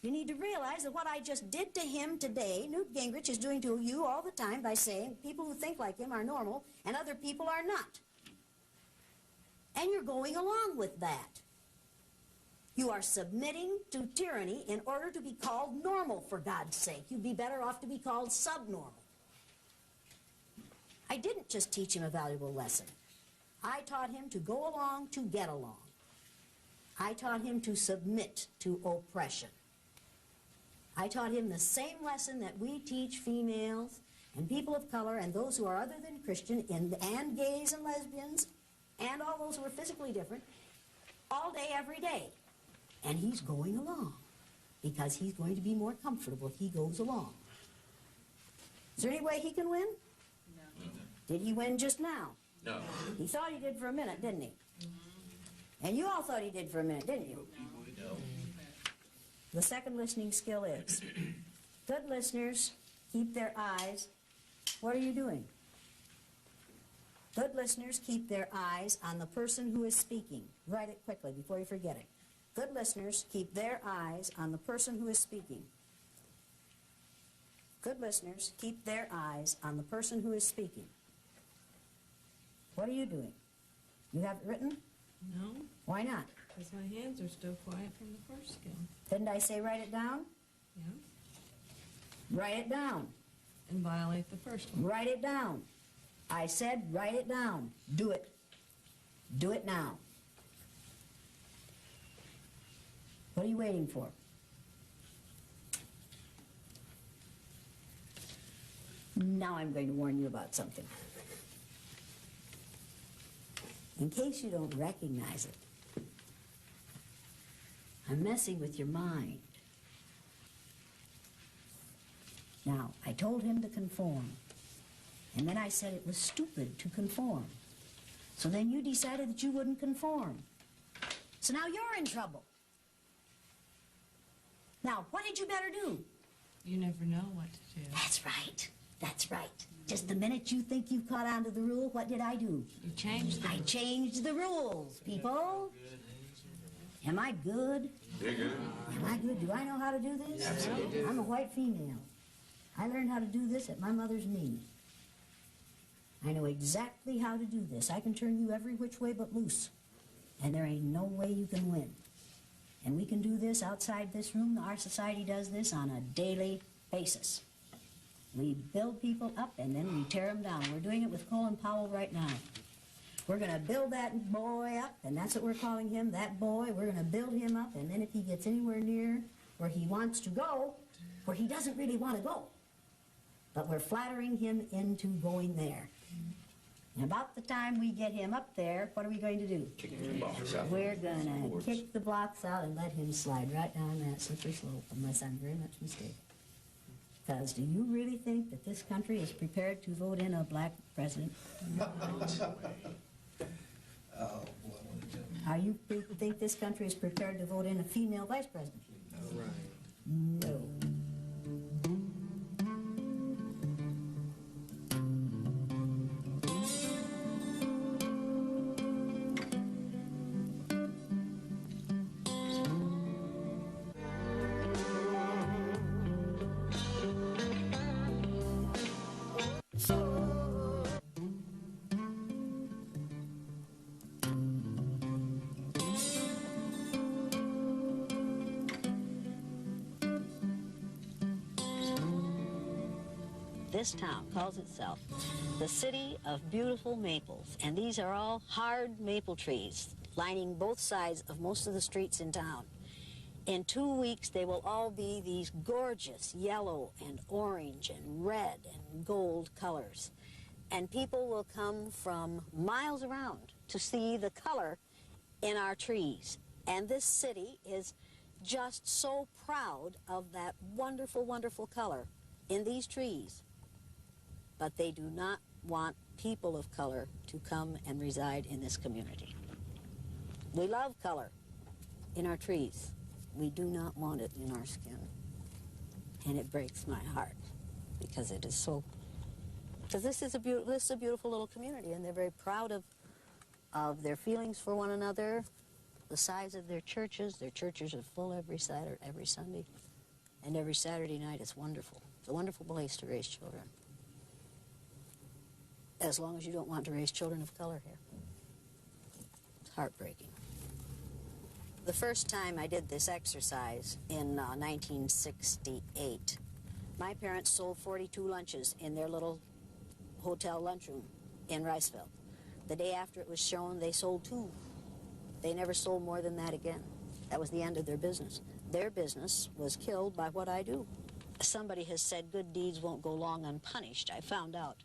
You need to realize that what I just did to him today, Newt Gingrich is doing to you all the time by saying people who think like him are normal and other people are not. And you're going along with that. You are submitting to tyranny in order to be called normal, for God's sake. You'd be better off to be called subnormal. I didn't just teach him a valuable lesson. I taught him to go along to get along. I taught him to submit to oppression. I taught him the same lesson that we teach females and people of color and those who are other than Christian and gays and lesbians and all those who are physically different all day, every day. And he's going along because he's going to be more comfortable if he goes along. Is there any way he can win? No. Did he win just now? No. He thought he did for a minute, didn't he? And you all thought he did for a minute, didn't you? No. The second listening skill is, good listeners keep their eyes, what are you doing? Good listeners keep their eyes on the person who is speaking. Write it quickly before you forget it. Good listeners keep their eyes on the person who is speaking. Good listeners keep their eyes on the person who is speaking. What are you doing? You have it written? No. Why not? Because my hands are still quiet from the first skill. Didn't I say write it down? Yeah. Write it down. And violate the first one. Write it down. I said write it down. Do it. Do it now. What are you waiting for? Now I'm going to warn you about something. In case you don't recognize it, I'm messing with your mind. Now, I told him to conform, and then I said it was stupid to conform. So then you decided that you wouldn't conform. So now you're in trouble. Now, what had you better do? You never know what to do. That's right. That's right. Just the minute you think you've caught on to the rule, what did I do? You changed them. I changed the rules, people. Am I good? You're good. Am I good? Do I know how to do this? Absolutely. I'm a white female. I learned how to do this at my mother's knee. I know exactly how to do this. I can turn you every which way but loose. And there ain't no way you can win. And we can do this outside this room. Our society does this on a daily basis. We build people up and then we tear them down. We're doing it with Colin Powell right now. We're going to build that boy up, and that's what we're calling him, that boy. We're going to build him up, and then if he gets anywhere near where he wants to go, where he doesn't really want to go, but we're flattering him into going there. And about the time we get him up there, what are we going to do? Kick the blocks out. We're going to kick the blocks out and let him slide right down that slippery slope, unless I'm very much mistaken. Because do you really think that this country is prepared to vote in a black president? Are you think this country is prepared to vote in a female vice president? No. This town calls itself the City of Beautiful Maples, and these are all hard maple trees lining both sides of most of the streets in town. In 2 weeks, they will all be these gorgeous yellow and orange and red and gold colors. And people will come from miles around to see the color in our trees. And this city is just so proud of that wonderful, wonderful color in these trees. But they do not want people of color to come and reside in this community. We love color in our trees. We do not want it in our skin. And it breaks my heart because it is so, because this is a beautiful little community, and they're very proud of their feelings for one another, the size of their churches. Their churches are full every Saturday, every Sunday, and every Saturday night. It's wonderful. It's a wonderful place to raise children. As long as you don't want to raise children of color here. It's heartbreaking. The first time I did this exercise in 1968, my parents sold 42 lunches in their little hotel lunchroom in Riceville. The day after it was shown, they sold 2. They never sold more than that again. That was the end of their business. Their business was killed by what I do. Somebody has said good deeds won't go long unpunished. I found out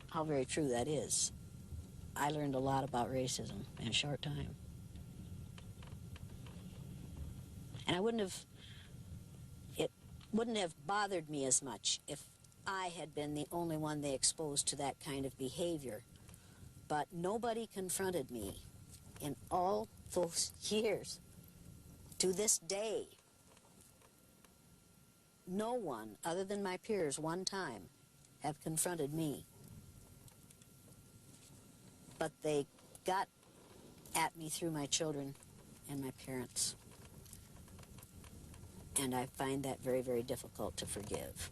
how very true that is. I learned a lot about racism in a short time. And it wouldn't have bothered me as much if I had been the only one they exposed to that kind of behavior. But nobody confronted me in all those years. To this day, no one other than my peers one time have confronted me. But they got at me through my children and my parents. And I find that very, very difficult to forgive.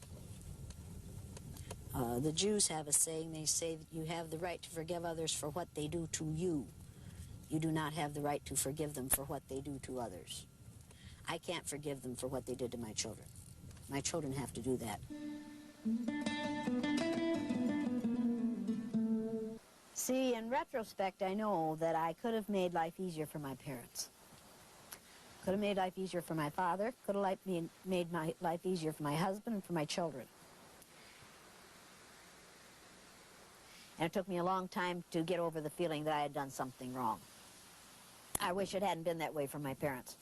The Jews have a saying. They say that you have the right to forgive others for what they do to you. You do not have the right to forgive them for what they do to others. I can't forgive them for what they did to my children. My children have to do that. See, in retrospect, I know that I could have made life easier for my parents. Could have made life easier for my father. Could have made my life easier for my husband and for my children. And it took me a long time to get over the feeling that I had done something wrong. I wish it hadn't been that way for my parents.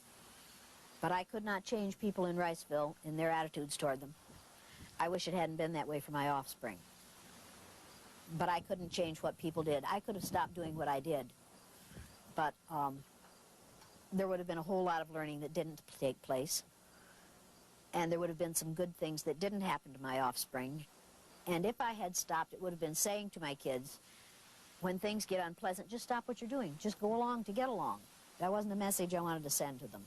But I could not change people in Riceville in their attitudes toward them. I wish it hadn't been that way for my offspring. But I couldn't change what people did. I could have stopped doing what I did. But there would have been a whole lot of learning that didn't take place. And there would have been some good things that didn't happen to my offspring. And if I had stopped, it would have been saying to my kids, when things get unpleasant, just stop what you're doing. Just go along to get along. That wasn't a message I wanted to send to them.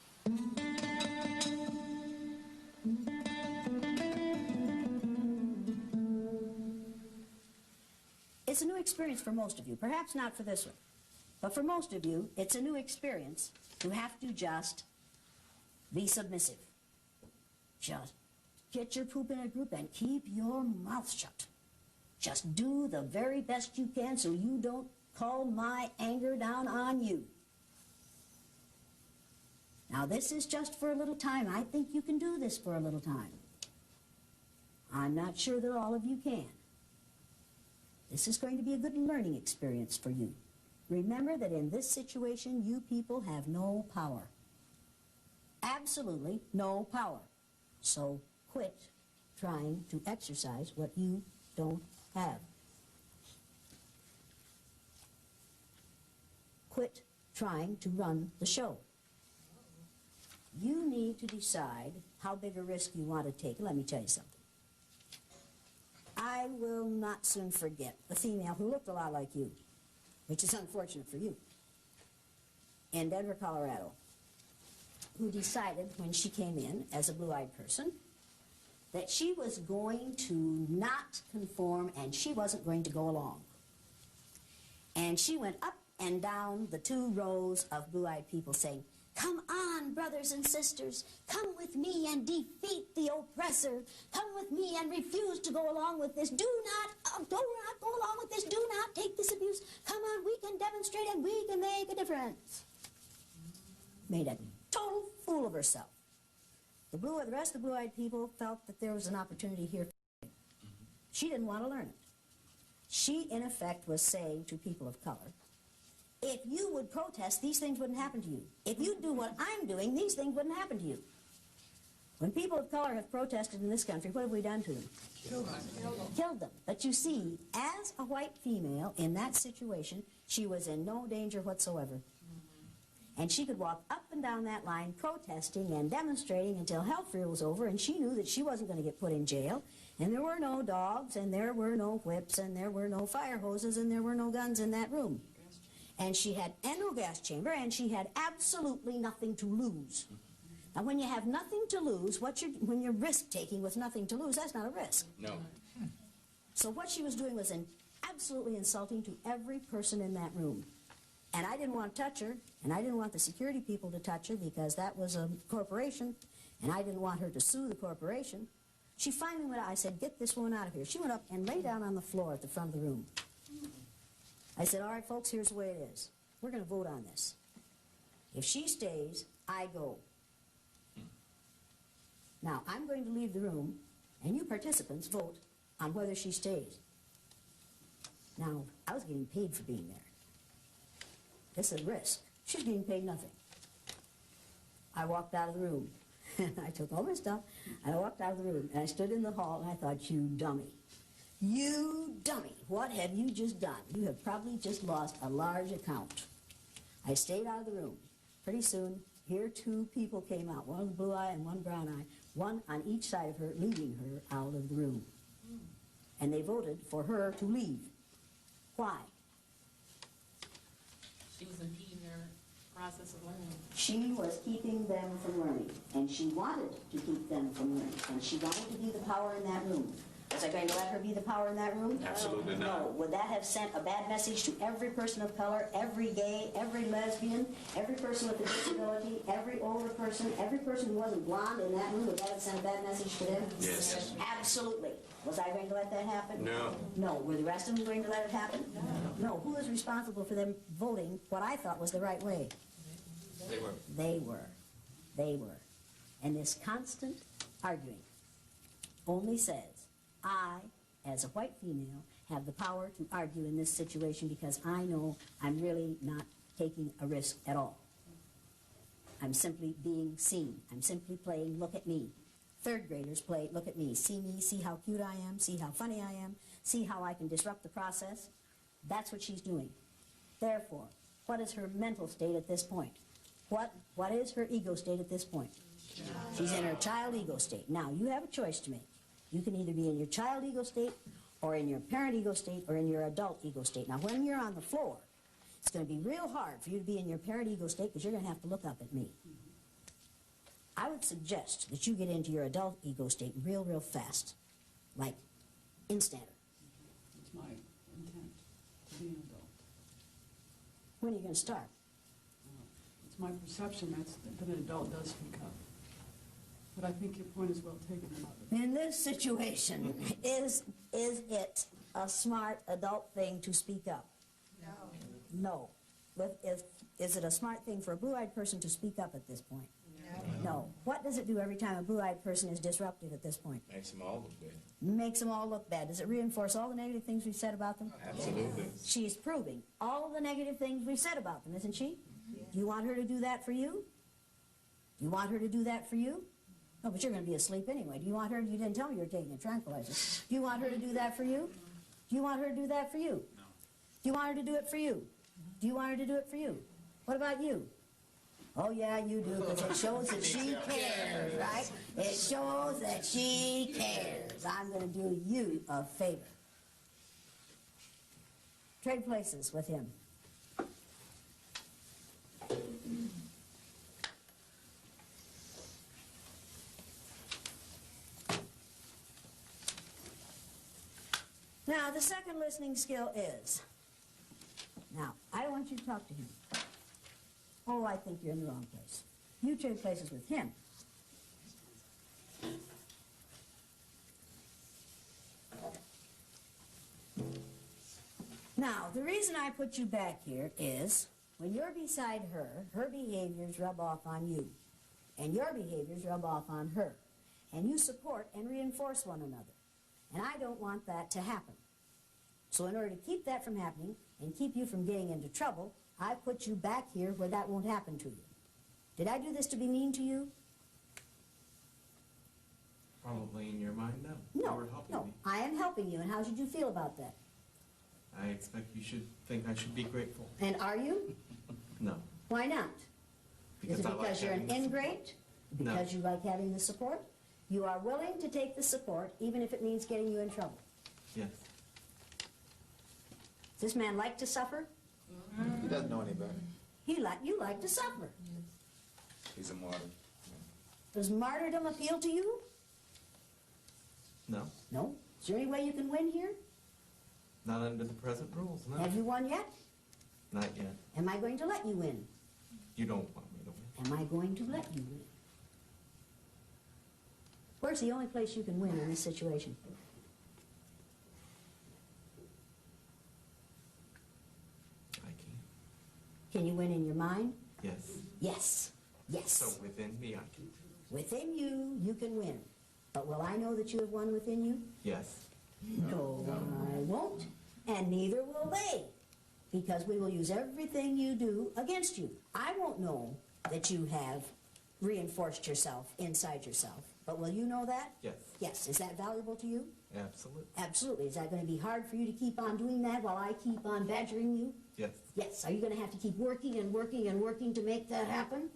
It's a new experience for most of you. Perhaps not for this one. But for most of you, it's a new experience to have to just be submissive. Just get your poop in a group and keep your mouth shut. Just do the very best you can so you don't call my anger down on you. Now, this is just for a little time. I think you can do this for a little time. I'm not sure that all of you can. This is going to be a good learning experience for you. Remember that in this situation, you people have no power. Absolutely no power. So quit trying to exercise what you don't have. Quit trying to run the show. You need to decide how big a risk you want to take. Let me tell you something. I will not soon forget the female who looked a lot like you, which is unfortunate for you, in Denver, Colorado, who decided when she came in as a blue-eyed person that she was going to not conform and she wasn't going to go along. And she went up and down the 2 rows of blue-eyed people saying, "Come on, brothers and sisters, come with me and defeat the oppressor. Come with me and refuse to go along with this. Do not go along with this. Do not take this abuse. Come on, we can demonstrate and we can make a difference." Made a total fool of herself. The rest of the blue-eyed people felt that there was an opportunity here. She didn't want to learn it. She, in effect, was saying to people of color, if you would protest, these things wouldn't happen to you. If you do what I'm doing, these things wouldn't happen to you. When people of color have protested in this country, what have we done to them? Killed them. But you see, as a white female in that situation, she was in no danger whatsoever. And she could walk up and down that line protesting and demonstrating until hell was over, and she knew that she wasn't going to get put in jail, and there were no dogs, and there were no whips, and there were no fire hoses, and there were no guns in that room. And she had no gas chamber, and she had absolutely nothing to lose. Now, when you have nothing to lose, when you're risk-taking with nothing to lose, that's not a risk. No. So what she was doing was absolutely insulting to every person in that room. And I didn't want to touch her, and I didn't want the security people to touch her because that was a corporation, and I didn't want her to sue the corporation. She finally went out. I said, "Get this woman out of here." She went up and lay down on the floor at the front of the room. I said, "All right, folks, here's the way it is. We're going to vote on this. If she stays, I go. Now, I'm going to leave the room, and you participants vote on whether she stays." Now, I was getting paid for being there. It's a risk. She's getting paid nothing. I walked out of the room, and I took all my stuff, and I walked out of the room, and I stood in the hall, and I thought, "You dummy. You dummy, what have you just done? You have probably just lost a large account." I stayed out of the room. Pretty soon, here 2 people came out, one with a blue eye and one brown eye, one on each side of her, leading her out of the room. And they voted for her to leave. Why? She was impeding their process of learning. She was keeping them from learning, and she wanted to keep them from learning, and she wanted to be the power in that room. Was I going to let her be the power in that room? Absolutely not. No. Would that have sent a bad message to every person of color, every gay, every lesbian, every person with a disability, every older person, every person who wasn't blonde in that room? Would that have sent a bad message to them? Yes. Absolutely. Was I going to let that happen? No. No. Were the rest of them going to let it happen? No. Who was responsible for them voting what I thought was the right way? They were. They were. They were. And this constant arguing only says, I, as a white female, have the power to argue in this situation because I know I'm really not taking a risk at all. I'm simply being seen. I'm simply playing look at me. 3rd graders play look at me, see how cute I am, see how funny I am, see how I can disrupt the process. That's what she's doing. Therefore, what is her mental state at this point? What is her ego state at this point? She's in her child ego state. Now, you have a choice to make. You can either be in your child ego state or in your parent ego state or in your adult ego state. Now, when you're on the floor, It's going to be real hard for you to be in your parent ego state because you're going to have to look up at me. I would suggest that you get into your adult ego state real, real fast, like instanter. It's my intent to be an adult. When are you going to start? It's my perception that an adult does speak up. But I think your point is well taken. In this situation, is it a smart adult thing to speak up? No. No. Is it a smart thing for a blue-eyed person to speak up at this point? No. What does it do every time a blue-eyed person is disruptive at this point? Makes them all look bad. Makes them all look bad. Does it reinforce all the negative things we've said about them? Absolutely. She's proving all the negative things we've said about them, isn't she? Do you want her to do that for you? Do you want her to do that for you? No, but you're going to be asleep anyway. Do you want her? You didn't tell me you were taking a tranquilizer. Do you want her to do that for you? Do you want her to do that for you? No. Do you want her to do it for you? Do you want her to do it for you? What about you? Oh, yeah, you do, because it shows that she cares, right? It shows that she cares. I'm going to do you a favor. Trade places with him. Now, the second listening skill is, now, I don't want you to talk to him. Oh, I think you're in the wrong place. You trade places with him. Now, the reason I put you back here is, when you're beside her, her behaviors rub off on you, and your behaviors rub off on her, and you support and reinforce one another. And I don't want that to happen. So in order to keep that from happening and keep you from getting into trouble, I put you back here where that won't happen to you. Did I do this to be mean to you? Probably in your mind, no. No, You were helping no. me. I am helping you, and how should you feel about that? I expect you should think I should be grateful. And are you? No. Why not? Is it I like because you're an having the ingrate? No. Because you like having the support? You are willing to take the support, even if it means getting you in trouble. Yes. Does this man like to suffer? He doesn't know any better. You like to suffer. He's a martyr. Does martyrdom appeal to you? No. No? Is there any way you can win here? Not under the present rules, no. Have you won yet? Not yet. Am I going to let you win? You don't want me to win. Am I going to let you win? Where's the only place you can win in this situation? I can. Can you win in your mind? Yes. Yes. Yes. So within me, I can. Within you, you can win. But will I know that you have won within you? Yes. No, I won't. And neither will they. Because we will use everything you do against you. I won't know that you have reinforced yourself inside yourself. But will you know that? Yes. Yes. Is that valuable to you? Absolutely. Absolutely. Is that going to be hard for you to keep on doing that while I keep on badgering you? Yes. Yes. Are you going to have to keep working and working and working to make that happen?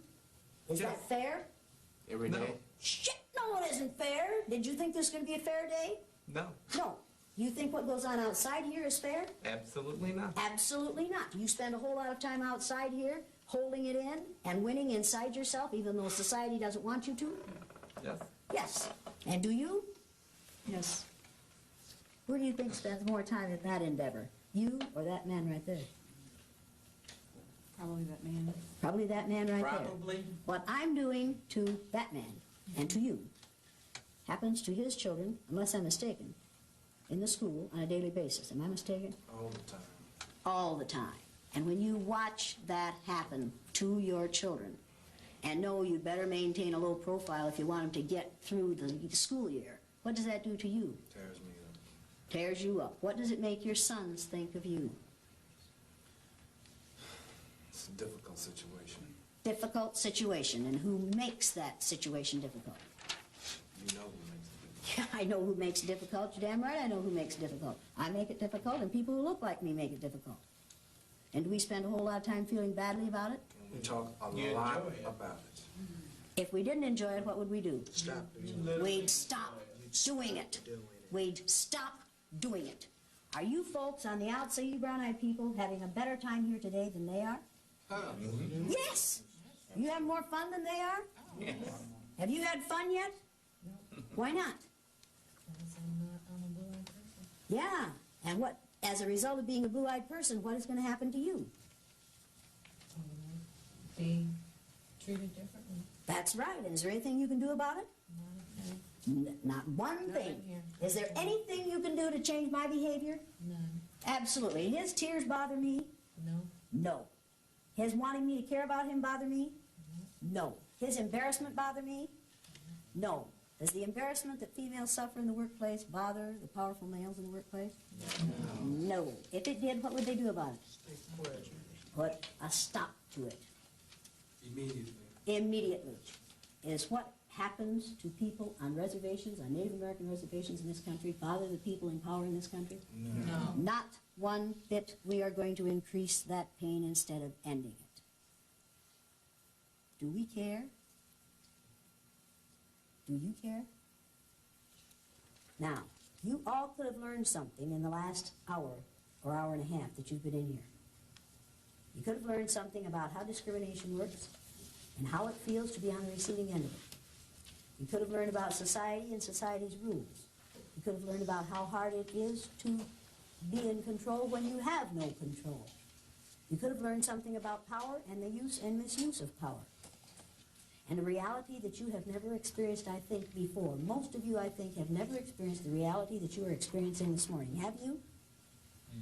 Is that fair? Every day? Shit, no, it isn't fair. Did you think this was going to be a fair day? No. No. You think what goes on outside here is fair? Absolutely not. Absolutely not. You spend a whole lot of time outside here holding it in and winning inside yourself, even though society doesn't want you to? Yes. Yes. And do you? Yes. Who do you think spends more time in that endeavor? You or that man right there? Probably that man. Probably that man right there. Probably. What I'm doing to that man and to you happens to his children, unless I'm mistaken, in the school on a daily basis. Am I mistaken? All the time. All the time. And when you watch that happen to your children, and know you'd better maintain a low profile if you want them to get through the school year, what does that do to you? Tears me up. Tears you up. What does it make your sons think of you? It's a difficult situation. Difficult situation. And who makes that situation difficult? You know who makes it difficult. Yeah, I know who makes it difficult. You're damn right I know who makes it difficult. I make it difficult, and people who look like me make it difficult. And do we spend a whole lot of time feeling badly about it? We talk a lot about it. If we didn't enjoy it, what would we do? Stop. We'd stop doing it. We'd stop doing it. Are you folks on the outside, you brown-eyed people, having a better time here today than they are? Yes! You have more fun than they are? Yes. Have you had fun yet? Why not? Yeah, and what, as a result of being a blue-eyed person, what is going to happen to you? Be treated differently. That's right, and is there anything you can do about it? Not one thing. Is there anything you can do to change my behavior? None. Absolutely. His tears bother me? No. No. His wanting me to care about him bother me? No. His embarrassment bother me? No. Does the embarrassment that females suffer in the workplace bother the powerful males in the workplace? No. If it did, what would they do about it? Put a stop to it. Immediately. Immediately. Is what happens to people on reservations, on Native American reservations in this country, bother the people in power in this country? No. Not one bit. We are going to increase that pain instead of ending it. Do we care? Do you care? Now, you all could have learned something in the last hour or hour and a half that you've been in here. You could have learned something about how discrimination works and how it feels to be on the receiving end of it. You could have learned about society and society's rules. You could have learned about how hard it is to be in control when you have no control. You could have learned something about power and the use and misuse of power. And a reality that you have never experienced, I think, before. Most of you, I think, have never experienced the reality that you are experiencing this morning. Have you?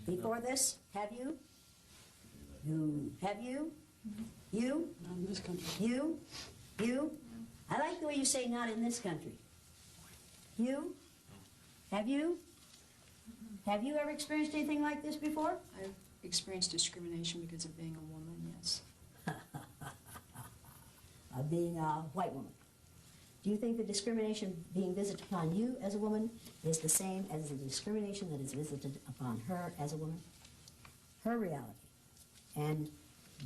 Before this? Have you? You? Have you? You? Not in this country. You? You? I like the way you say not in this country. You? Have you? Have you ever experienced anything like this before? I've experienced discrimination because of being a woman, yes. Of being a white woman. Do you think the discrimination being visited upon you as a woman is the same as the discrimination that is visited upon her as a woman? Her reality. And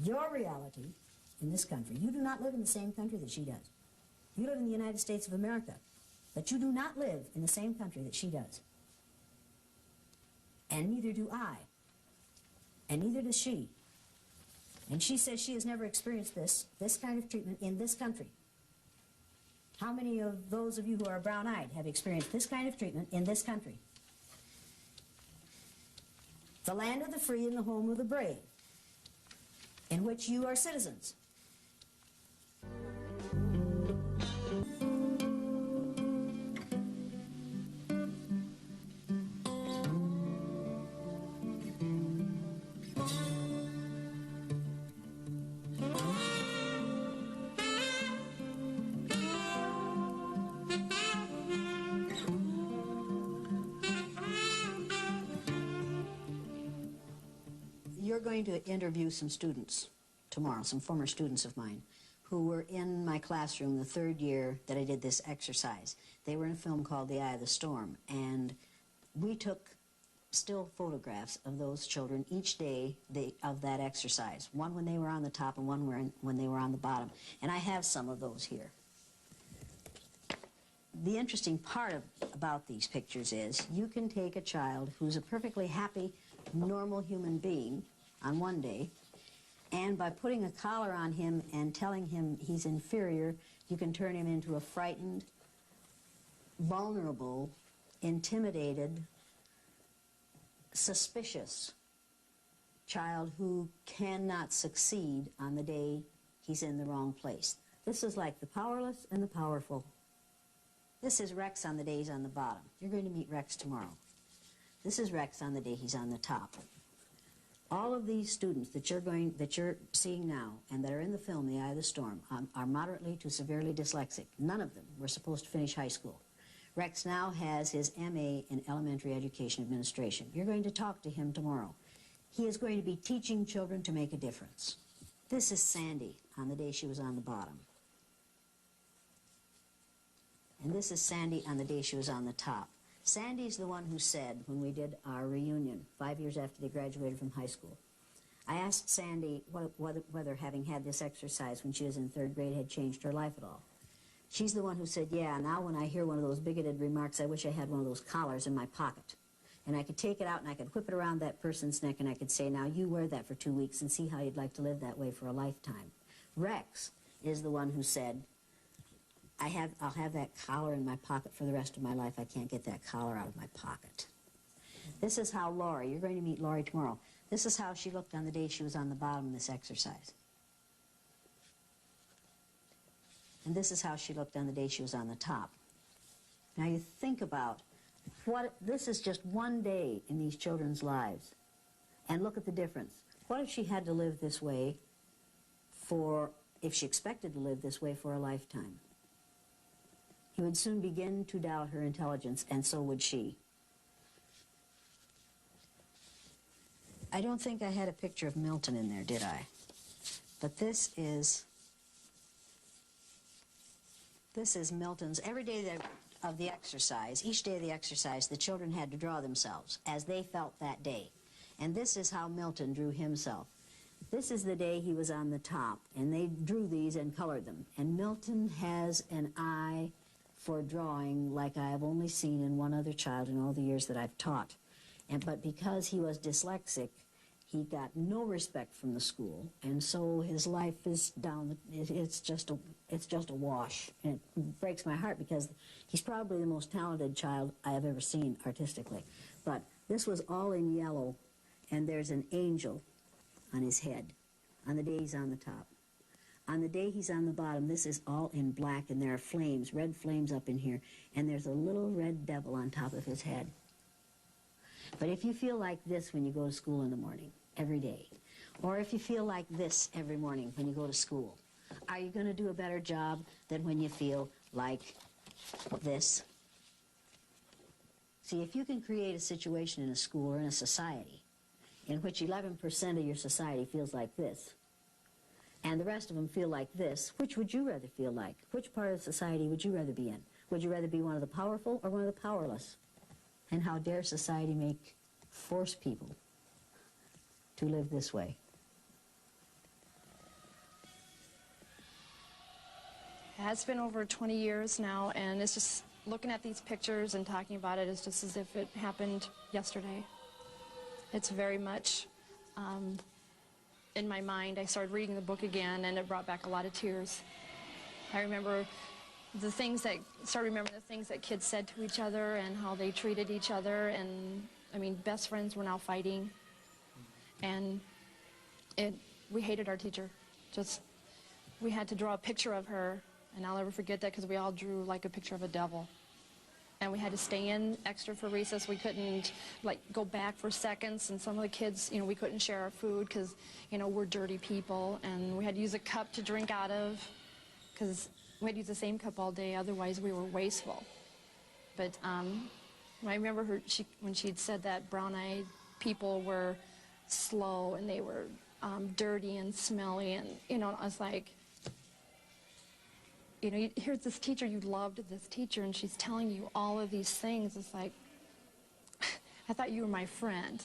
your reality in this country, you do not live in the same country that she does. You live in the United States of America, but you do not live in the same country that she does. And neither do I. And neither does she. And she says she has never experienced this kind of treatment in this country. How many of those of you who are brown-eyed have experienced this kind of treatment in this country? The land of the free and the home of the brave, in which you are citizens. You're going to interview some students tomorrow, some former students of mine, who were in my classroom the third year that I did this exercise. They were in a film called The Eye of the Storm, and we took still photographs of those children each day of that exercise, one when they were on the top and one when they were on the bottom. And I have some of those here. The interesting part about these pictures is you can take a child who's a perfectly happy, normal human being on one day, and by putting a collar on him and telling him he's inferior, you can turn him into a frightened, vulnerable, intimidated, suspicious child who cannot succeed on the day he's in the wrong place. This is like the powerless and the powerful. This is Rex on the day he's on the bottom. You're going to meet Rex tomorrow. This is Rex on the day he's on the top. All of these students that you're seeing now and that are in the film The Eye of the Storm are moderately to severely dyslexic. None of them were supposed to finish high school. Rex now has his MA in Elementary Education Administration. You're going to talk to him tomorrow. He is going to be teaching children to make a difference. This is Sandy on the day she was on the bottom. And this is Sandy on the day she was on the top. Sandy's the one who said, when we did our reunion 5 years after they graduated from high school, I asked Sandy whether having had this exercise when she was in third grade had changed her life at all. She's the one who said, yeah, now when I hear one of those bigoted remarks, I wish I had one of those collars in my pocket. And I could take it out and I could whip it around that person's neck and I could say, now you wear that for 2 weeks and see how you'd like to live that way for a lifetime. Rex is the one who said, I'll have that collar in my pocket for the rest of my life. I can't get that collar out of my pocket. This is how Laurie, you're going to meet Laurie tomorrow. This is how she looked on the day she was on the bottom of this exercise. And this is how she looked on the day she was on the top. Now you think about this is just one day in these children's lives. And look at the difference. What if she had to live this way if she expected to live this way for a lifetime? He would soon begin to doubt her intelligence, and so would she. I don't think I had a picture of Milton in there, did I? But this is Milton's. Every day of the exercise, each day of the exercise, the children had to draw themselves as they felt that day. And this is how Milton drew himself. This is the day he was on the top, and they drew these and colored them. And Milton has an eye for drawing like I have only seen in one other child in all the years that I've taught. But because he was dyslexic, he got no respect from the school, and so his life is down. It's just a wash, and it breaks my heart because he's probably the most talented child I have ever seen artistically. But this was all in yellow, and there's an angel on his head on the day he's on the top. On the day he's on the bottom, this is all in black, and there are flames, red flames up in here, and there's a little red devil on top of his head. But if you feel like this when you go to school in the morning, every day, or if you feel like this every morning when you go to school, are you going to do a better job than when you feel like this? See, if you can create a situation in a school or in a society in which 11% of your society feels like this, and the rest of them feel like this, which would you rather feel like? Which part of society would you rather be in? Would you rather be one of the powerful or one of the powerless? And how dare society force people to live this way? It's been over 20 years now, and it's just looking at these pictures and talking about it is just as if it happened yesterday. It's very much in my mind. I started reading the book again, and it brought back a lot of tears. I remember started remembering the things that kids said to each other and how they treated each other, and I mean, best friends were now fighting, and we hated our teacher. We had to draw a picture of her, and I'll never forget that because we all drew like a picture of a devil. And we had to stay in extra for recess. We couldn't go back for seconds, and some of the kids, we couldn't share our food because, we're dirty people, and we had to use a cup to drink out of because we had to use the same cup all day, otherwise we were wasteful. But I remember when she'd said that brown-eyed people were slow and they were dirty and smelly, and I was like, here's this teacher, you loved this teacher, and she's telling you all of these things. It's like, I thought you were my friend,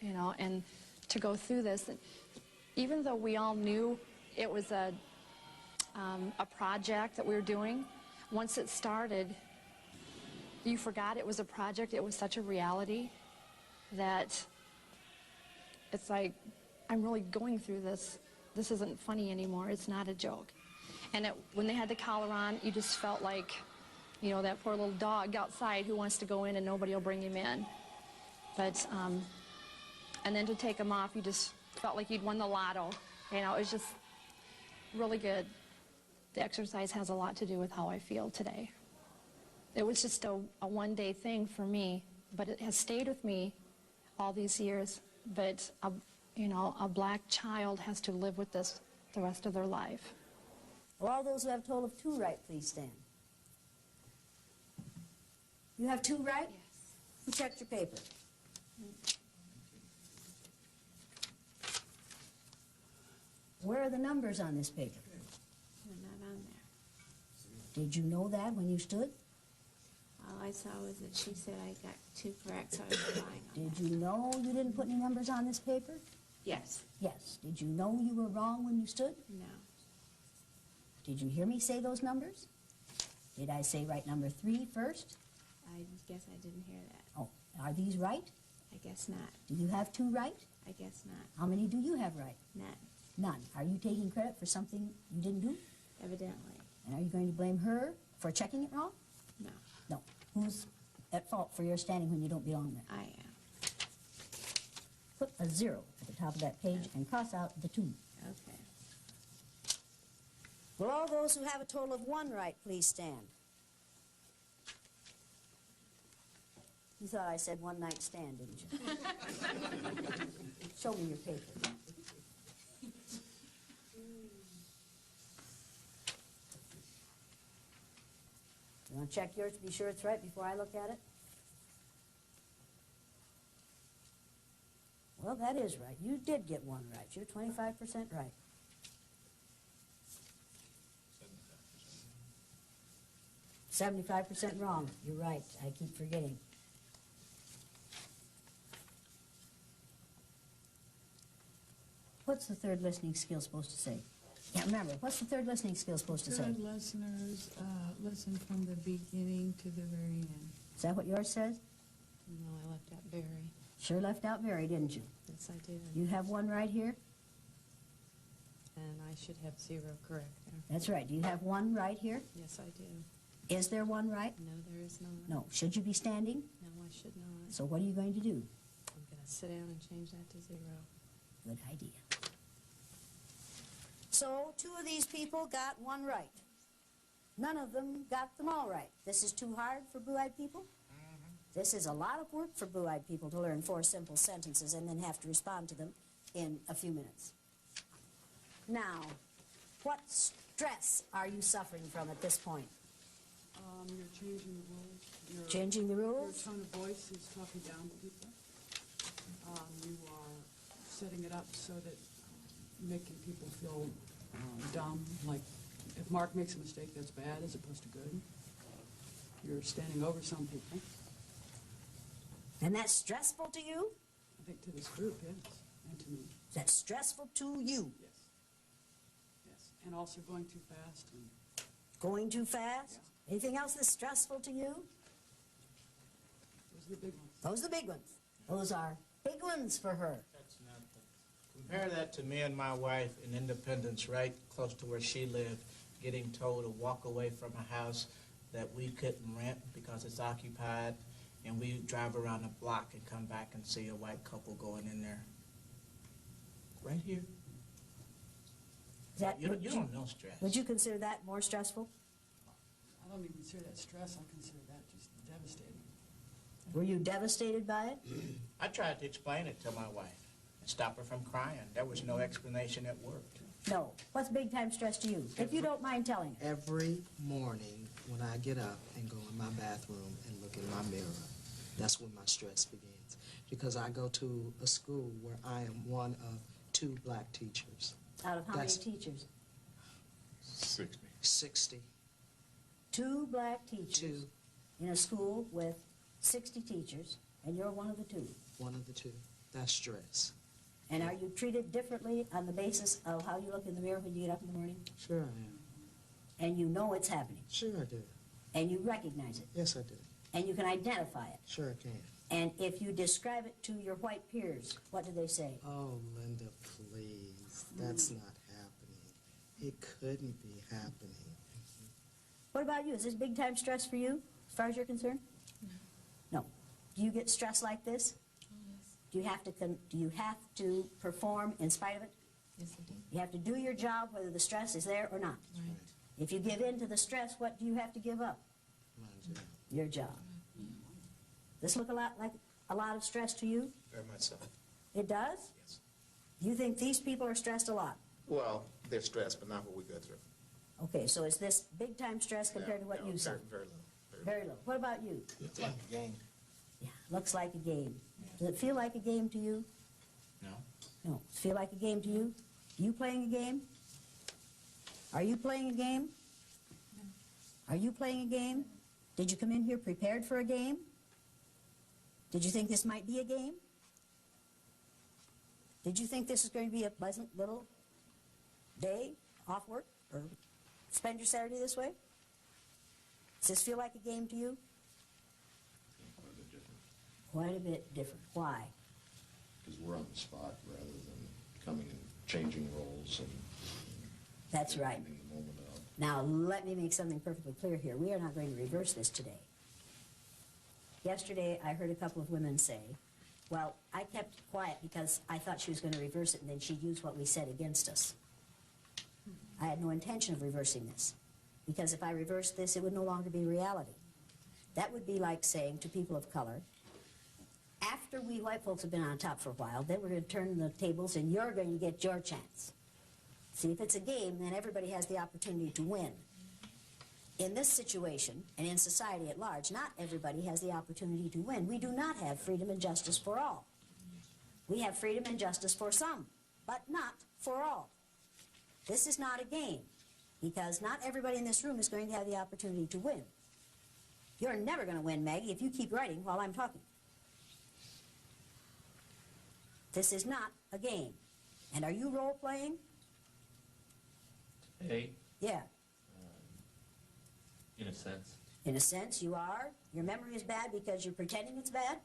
and to go through this, and even though we all knew it was a project that we were doing, once it started, you forgot it was a project. It was such a reality that it's like, I'm really going through this. This isn't funny anymore. It's not a joke. And when they had the collar on, you just felt like, that poor little dog outside who wants to go in and nobody will bring him in. But, and then to take them off, you just felt like you'd won the lotto. It was just really good. The exercise has a lot to do with how I feel today. It was just a one-day thing for me, but it has stayed with me all these years. But, a black child has to live with this the rest of their life. Will all those who have total of 2 right, please stand? You have 2 right? Yes. Who checked your paper? Where are the numbers on this paper? They're not on there. Did you know that when you stood? All I saw was that she said I got 2 correct, so I was relying on that. Did you know you didn't put any numbers on this paper? Yes. Yes. Did you know you were wrong when you stood? No. Did you hear me say those numbers? Did I say right number 3 first? I guess I didn't hear that. Oh, Are these right? I guess not. Do you have 2 right? I guess not. How many do you have right? None. None. Are you taking credit for something you didn't do? Evidently. And are you going to blame her for checking it wrong? No. No. Who's at fault for your standing when you don't belong there? I am. Put a 0 at the top of that page and cross out the 2. Okay. Will all those who have a total of 1 right please stand? You thought I said one night stand, didn't you? Show me your paper. You want to check yours to be sure it's right before I look at it? Well, that is right. You did get 1 right. You're 25% right. 75% wrong. You're right. I keep forgetting. What's the third listening skill supposed to say? Yeah, remember, what's the third listening skill supposed to say? Good listeners listen from the beginning to the very end. Is that what yours says? No, I left out very. Sure left out very, didn't you? Yes, I did. You have 1 right here? And I should have 0 correct there. That's right. Do you have 1 right here? Yes, I do. Is there 1 right? No, there is not. No. Should you be standing? No, I should not. So what are you going to do? I'm going to sit down and change that to 0. Good idea. So 2 of these people got 1 right. None of them got them all right. This is too hard for blue-eyed people? This is a lot of work for blue-eyed people to learn 4 simple sentences and then have to respond to them in a few minutes. Now, what stress are you suffering from at this point? You're changing the rules. Changing the rules? Your tone of voice is talking down to people. You are setting it up so that making people feel dumb. Like if Mark makes a mistake, that's bad as opposed to good. You're standing over some people. And that's stressful to you? I think to this group, yes, and to me. That's stressful to you? Yes. Yes, and also going too fast. And going too fast? Yeah. Anything else that's stressful to you? Those are the big ones. Those are the big ones. Those are big ones for her. That's nothing. Compare that to me and my wife in Independence, right close to where she lived, getting told to walk away from a house that we couldn't rent because it's occupied, and we drive around the block and come back and see a white couple going in there. Right here. That, you don't know stress. Would you consider that more stressful? I don't even consider that stress. I consider that just devastating. Were you devastated by it? I tried to explain it to my wife and stop her from crying. There was no explanation that worked. No. What's big time stress to you? If you don't mind telling. Every morning when I get up and go in my bathroom and look in my mirror, that's when my stress begins. Because I go to a school where I am one of 2 black teachers. Out of how many teachers? 60. 60. 2 black teachers 2. in a school with 60 teachers, and you're one of the 2. One of the 2. That's stress. And are you treated differently on the basis of how you look in the mirror when you get up in the morning? Sure I am. And you know it's happening? Sure I do. And you recognize it? Yes, I do. And you can identify it? Sure I can. And if you describe it to your white peers, what do they say? Oh, Linda, please. That's not happening. It couldn't be happening. What about you? Is this big time stress for you, as far as you're concerned? No. Do you get stressed like this? Do you have to perform in spite of it? Yes, I do. You have to do your job whether the stress is there or not. Right. If you give in to the stress, what do you have to give up? My job. Your job. This look a lot like a lot of stress to you? Very much so. It does? Yes. You think these people are stressed a lot? Well, they're stressed, but not what we go through. Okay, so is this big time stress compared to what you suffer? Very little. Very low. What about you? It's like a game. Yeah, looks like a game. Does it feel like a game to you? No. No. Does it feel like a game to you? You playing a game? Are you playing a game? No. Are you playing a game? Did you come in here prepared for a game? Did you think this might be a game? Did you think this is going to be a pleasant little day off work or spend your Saturday this way? Does this feel like a game to you? Quite a bit different. Why? Because we're on the spot rather than coming and changing roles and That's right. leaving the moment out. Now, let me make something perfectly clear here. We are not going to reverse this today. Yesterday, I heard a couple of women say, well, I kept quiet because I thought she was going to reverse it and then she'd use what we said against us. I had no intention of reversing this, because if I reversed this, it would no longer be reality. That would be like saying to people of color, after we white folks have been on top for a while, then we're going to turn the tables and you're going to get your chance. See, if it's a game, then everybody has the opportunity to win. In this situation, and in society at large, not everybody has the opportunity to win. We do not have freedom and justice for all. We have freedom and justice for some, but not for all. This is not a game, because not everybody in this room is going to have the opportunity to win. You're never going to win, Maggie, if you keep writing while I'm talking. This is not a game. And are you role-playing? Hey, Yeah. in a sense. In a sense, you are. Your memory is bad because you're pretending it's bad?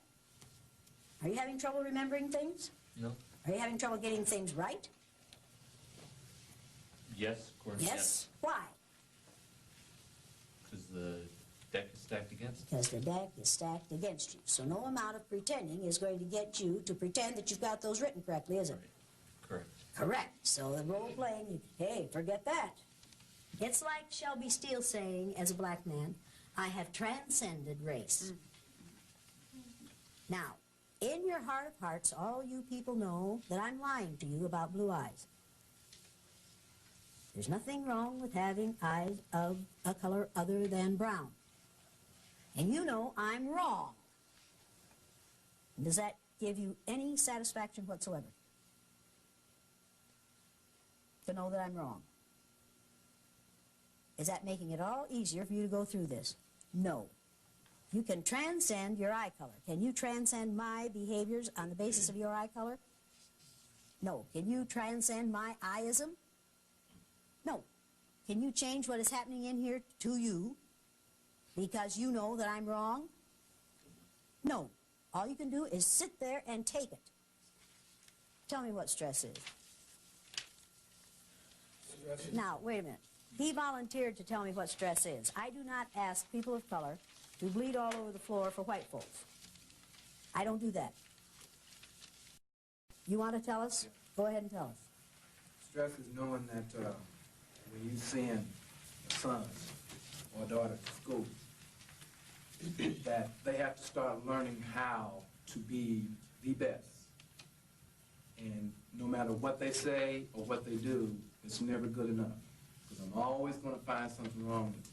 Are you having trouble remembering things? No. Are you having trouble getting things right? Yes, of course. Yes. Why? Because the deck is stacked against us. Because the deck is stacked against you. So no amount of pretending is going to get you to pretend that you've got those written correctly, is it? Correct. Correct. So the role-playing, hey, forget that. It's like Shelby Steele saying, as a black man, I have transcended race. Now, in your heart of hearts, all you people know that I'm lying to you about blue eyes. There's nothing wrong with having eyes of a color other than brown. And you know I'm wrong. Does that give you any satisfaction whatsoever? To know that I'm wrong? Is that making it all easier for you to go through this? No. You can transcend your eye color. Can you transcend my behaviors on the basis of your eye color? No. Can you transcend my eyeism? No. Can you change what is happening in here to you because you know that I'm wrong? No. All you can do is sit there and take it. Tell me what stress is. Now, wait a minute. He volunteered to tell me what stress is. I do not ask people of color to bleed all over the floor for white folks. I don't do that. You want to tell us? Go ahead and tell us. Stress is knowing that when you send a son or a daughter to school, that they have to start learning how to be the best. And no matter what they say or what they do, it's never good enough. Because I'm always going to find something wrong with you,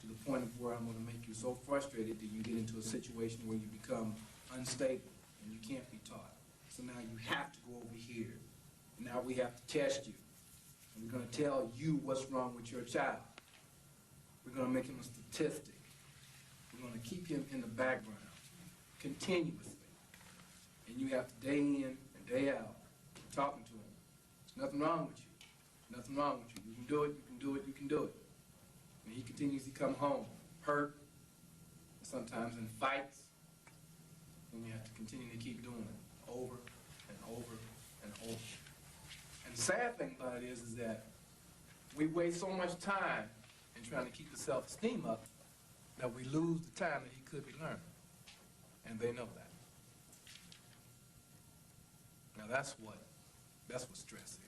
to the point of where I'm going to make you so frustrated that you get into a situation where you become unstable and you can't be taught. So now you have to go over here. And now we have to test you. And we're going to tell you what's wrong with your child. We're going to make him a statistic. We're going to keep him in the background continuously. And you have to day in and day out talking to him. There's nothing wrong with you. Nothing wrong with you. You can do it, you can do it, you can do it. And he continues to come home hurt, sometimes in fights, and you have to continue to keep doing it over and over and over. And the sad thing about it is that we waste so much time in trying to keep the self-esteem up that we lose the time that he could be learning. And they know that. Now that's what stress is.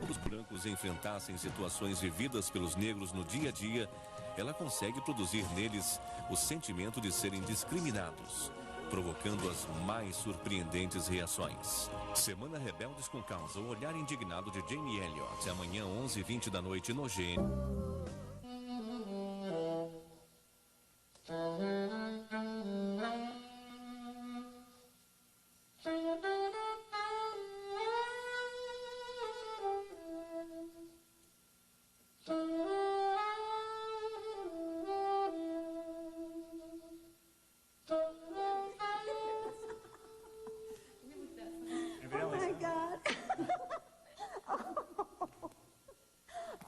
Os brancos enfrentassem situações vividas pelos negros no dia a dia, ela consegue produzir neles o sentimento de serem discriminados, provocando as mais surpreendentes reações. Semana Rebeldes com Causa, o olhar indignado de Jane Elliott, amanhã 11h20 da noite no GNT.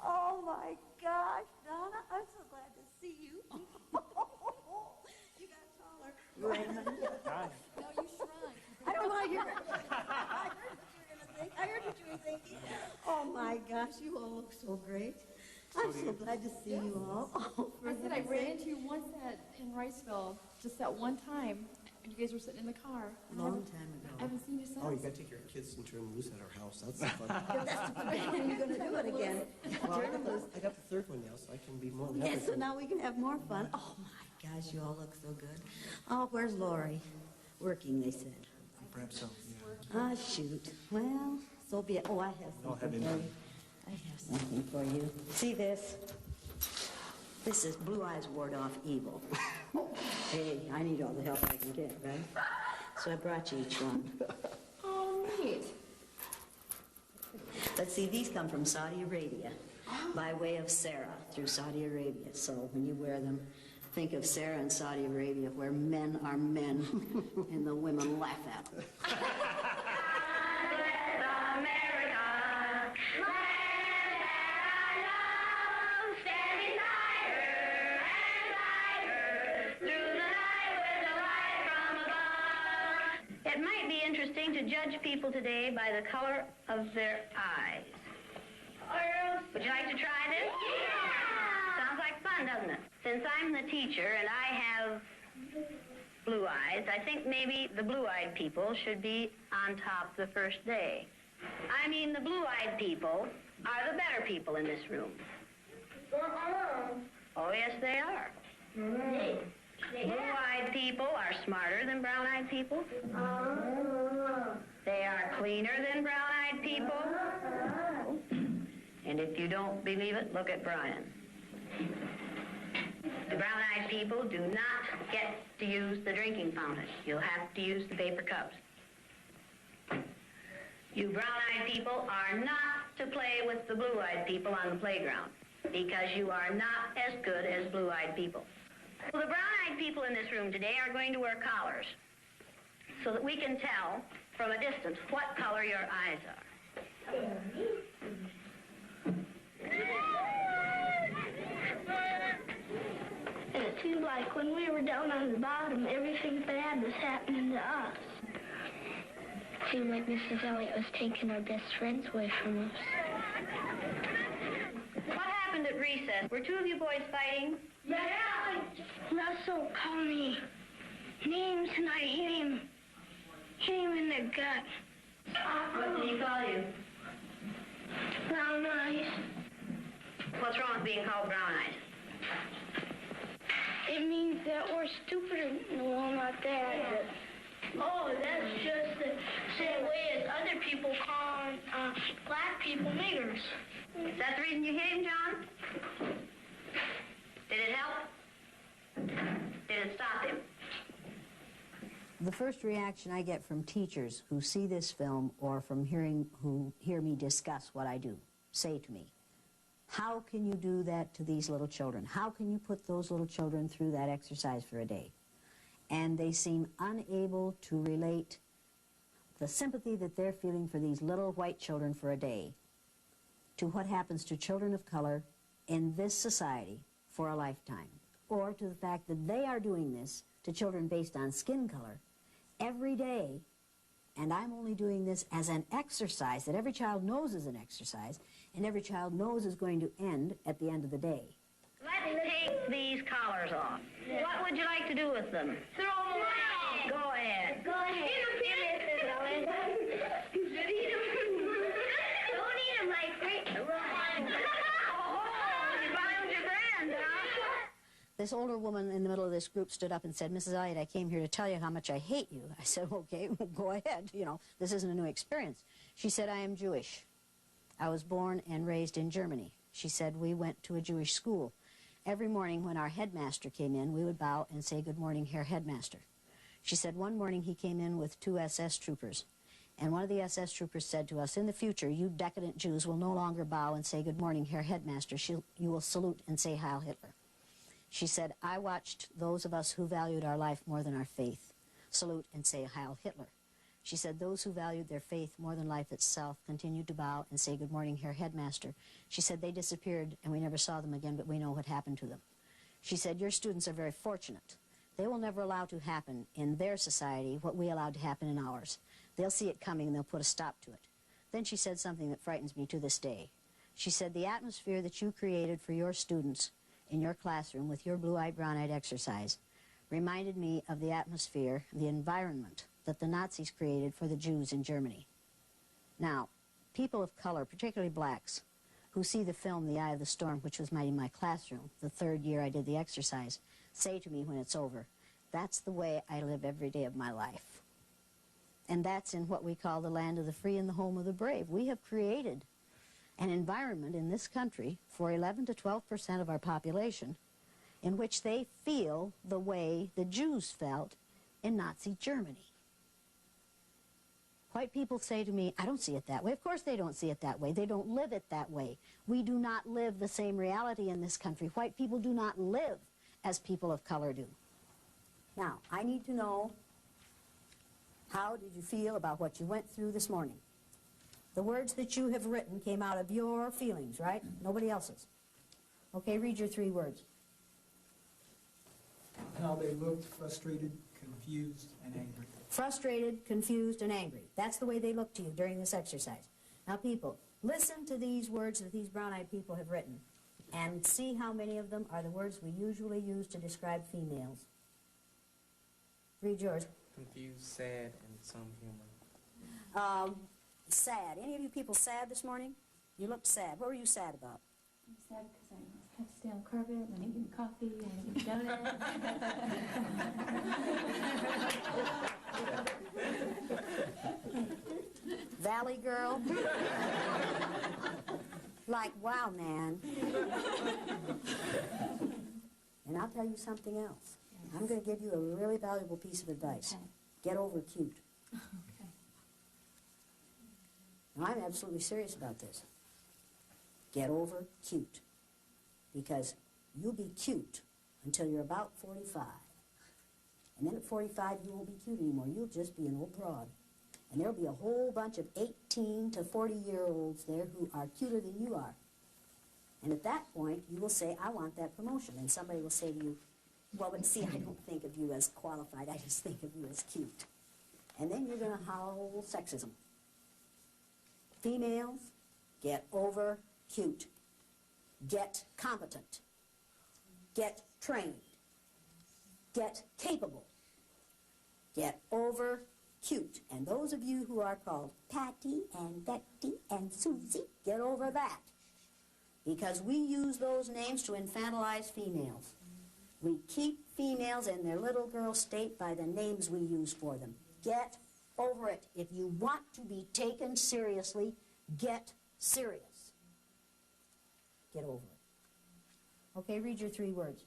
Oh my God. great. I'm so glad to see you all. Oh, I said I ran into you once in Riceville, just that one time. You guys were sitting in the car. Long time ago. I haven't seen you since. Oh, you gotta take your kids and turn them loose at our house. That's fun. You're going to do it again. Well, I got the third one now, so I can be more than Yes, so now we can have more fun. Oh, my gosh, you all look so good. Oh, where's Lori? Working, they said. Perhaps so, yeah. Ah, shoot. Well, so be it. Oh, I have I'll something have for him. you. I have something for you. See this? This is Blue Eyes Ward Off Evil. Hey, I need all the help I can get, right? So I brought you each one. Oh, neat. But see, these come from Saudi Arabia by way of Sarah through Saudi Arabia. So when you wear them, think of Sarah in Saudi Arabia where men are men and the women laugh at them. It might be interesting to judge people today by the color of their eyes. Would you like to try this? Yeah! Sounds like fun, doesn't it? Since I'm the teacher and I have blue eyes, I think maybe the blue-eyed people should be on top the first day. I mean, the blue-eyed people are the better people in this room. Oh, yes, they are. Blue-eyed people are smarter than brown-eyed people. They are cleaner than brown-eyed people. And if you don't believe it, look at Brian. The brown-eyed people do not get to use the drinking fountain. You'll have to use the paper cups. You brown-eyed people are not to play with the blue-eyed people on the playground because you are not as good as blue-eyed people. Well, the brown-eyed people in this room today are going to wear collars so that we can tell from a distance what color your eyes are. And it seemed like when we were down on the bottom, everything bad was happening to us. It seemed like Mrs. Elliott was taking our best friends away from us. What happened at recess? Were two of you boys fighting? Yeah! Russell called me names and I hit him in the gut. What did he call you? Brown eyes. What's wrong with being called brown eyes? It means that we're stupider. Well, not that, but... Oh, that's just the same way as other people call black people niggers. Is that the reason you hit him, John? Did it help? Did it stop him? The first reaction I get from teachers who see this film or from who hear me discuss what I do say to me, how can you do that to these little children? How can you put those little children through that exercise for a day? And they seem unable to relate the sympathy that they're feeling for these little white children for a day to what happens to children of color in this society for a lifetime, or to the fact that they are doing this to children based on skin color every day, and I'm only doing this as an exercise that every child knows is an exercise, and every child knows is going to end at the end of the day. Let's take these collars off. What would you like to do with them? Throw them away. Go ahead. Go ahead. Don't eat them like great. This older woman in the middle of this group stood up and said, Mrs. Elliott, I came here to tell you how much I hate you. I said, okay, well, go ahead. You know, this isn't a new experience. She said, I am Jewish. I was born and raised in Germany. She said, we went to a Jewish school. Every morning when our headmaster came in, we would bow and say, good morning, Herr Headmaster. She said, one morning he came in with 2 SS troopers. And one of the SS troopers said to us, in the future, you decadent Jews will no longer bow and say, good morning, Herr Headmaster. You will salute and say, Heil Hitler. She said, I watched those of us who valued our life more than our faith salute and say, Heil Hitler. She said, those who valued their faith more than life itself continued to bow and say, good morning, Herr Headmaster. She said, they disappeared and we never saw them again, but we know what happened to them. She said, your students are very fortunate. They will never allow to happen in their society what we allowed to happen in ours. They'll see it coming and they'll put a stop to it. Then she said something that frightens me to this day. She said, the atmosphere that you created for your students in your classroom with your blue-eyed, brown-eyed exercise reminded me of the atmosphere, the environment that the Nazis created for the Jews in Germany. Now, people of color, particularly blacks, who see the film The Eye of the Storm, which was in my classroom, the 3rd year I did the exercise, say to me when it's over, that's the way I live every day of my life. And that's in what we call the land of the free and the home of the brave. We have created an environment in this country for 11 to 12% of our population in which they feel the way the Jews felt in Nazi Germany. White people say to me, I don't see it that way. Of course they don't see it that way. They don't live it that way. We do not live the same reality in this country. White people do not live as people of color do. Now, I need to know, how did you feel about what you went through this morning? The words that you have written came out of your feelings, right? Nobody else's. Okay, read your 3 words. How they looked frustrated, confused, and angry. Frustrated, confused, and angry. That's the way they look to you during this exercise. Now, people, listen to these words that these brown-eyed people have written and see how many of them are the words we usually use to describe females. Read yours. Confused, sad, and some humor. Sad. Any of you people sad this morning? You looked sad. What were you sad about? I'm sad because I have to stay on carpet, and I didn't get coffee, and I didn't get donut. Valley girl? Like, wow, man. And I'll tell you something else. I'm going to give you a really valuable piece of advice. Okay. Get over cute. Okay. Now, I'm absolutely serious about this. Get over cute. Because you'll be cute until you're about 45. And then at 45, you won't be cute anymore. You'll just be an old broad. And there'll be a whole bunch of 18 to 40-year-olds there who are cuter than you are. And at that point, you will say, I want that promotion. And somebody will say to you, well, but see, I don't think of you as qualified. I just think of you as cute. And then you're going to howl sexism. Females, get over cute. Get competent. Get trained. Get capable. Get over cute. And those of you who are called Patty and Betty and Susie, get over that. Because we use those names to infantilize females. We keep females in their little girl state by the names we use for them. Get over it. If you want to be taken seriously, get serious. Get over it. Okay, read your 3 words.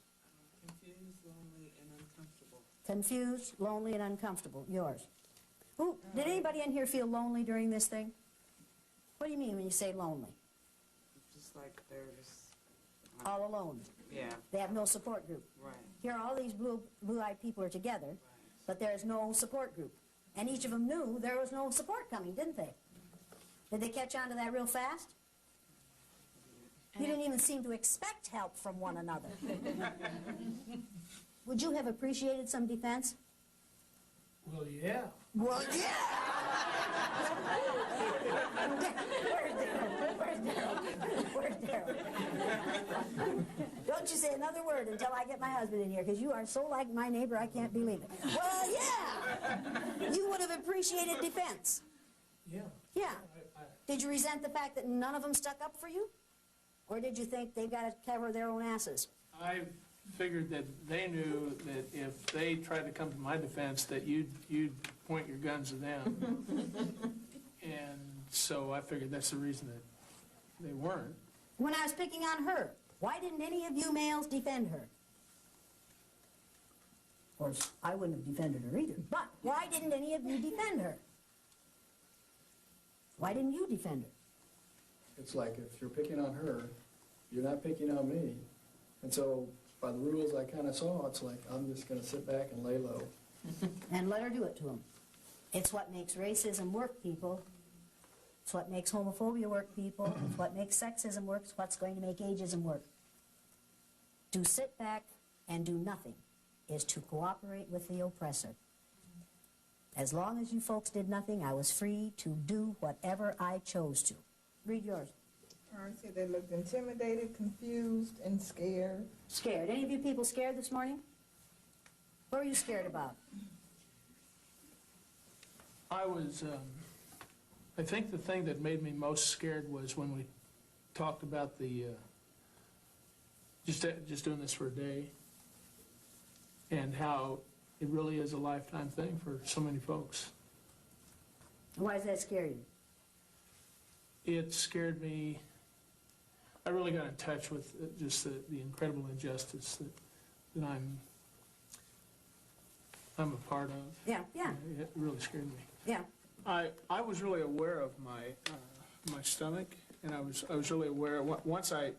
Confused, lonely, and uncomfortable. Confused, lonely, and uncomfortable. Yours. Ooh, did anybody in here feel lonely during this thing? What do you mean when you say lonely? Just like they're just... All alone. Yeah. They have no support group. Right. Here, all these blue-eyed people are together, but there's no support group. And each of them knew there was no support coming, didn't they? Did they catch on to that real fast? You didn't even seem to expect help from one another. Would you have appreciated some defense? Well, yeah. Well, yeah! Where's Daryl? Where's Daryl? Don't you say another word until I get my husband in here, because you are so like my neighbor, I can't believe it. Well, yeah! You would have appreciated defense. Yeah. Yeah. Did you resent the fact that none of them stuck up for you? Or did you think they've got to cover their own asses? I figured that they knew that if they tried to come to my defense, that you'd point your guns at them. And so I figured that's the reason that they weren't. When I was picking on her, why didn't any of you males defend her? Of course, I wouldn't have defended her either, but why didn't any of you defend her? Why didn't you defend her? It's like if you're picking on her, you're not picking on me. And so by the rules I kind of saw, it's like I'm just going to sit back and lay low. And let her do it to them. It's what makes racism work, people. It's what makes homophobia work, people. It's what makes sexism work. It's what's going to make ageism work. To sit back and do nothing is to cooperate with the oppressor. As long as you folks did nothing, I was free to do whatever I chose to. Read yours. parents said they looked intimidated, confused, and scared. Scared. Any of you people scared this morning? What were you scared about? I think the thing that made me most scared was when we talked about the, just doing this for a day, and how it really is a lifetime thing for so many folks. Why does that scare you? It scared me. I really got in touch with just the incredible injustice that I'm a part of. Yeah, yeah. It really scared me. Yeah. I was really aware of my stomach, and I was really aware once I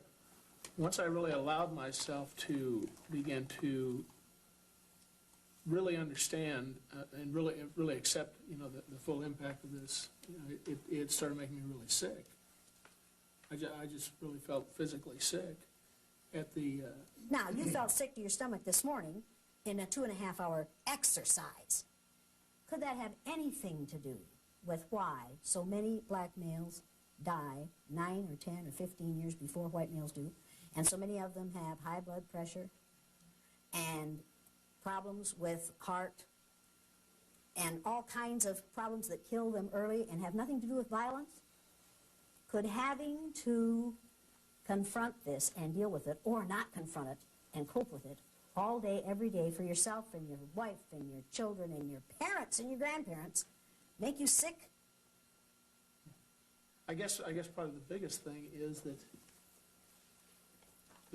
really allowed myself to begin to really understand and really accept, the full impact of this. It started making me really sick. I just really felt physically sick at the. Now, you felt sick to your stomach this morning in a 2.5-hour exercise. Could that have anything to do with why so many black males die 9 or 10 or 15 years before white males do, and so many of them have high blood pressure and problems with heart and all kinds of problems that kill them early and have nothing to do with violence? Could having to confront this and deal with it, or not confront it and cope with it all day, every day for yourself and your wife and your children and your parents and your grandparents, make you sick? I guess probably the biggest thing is that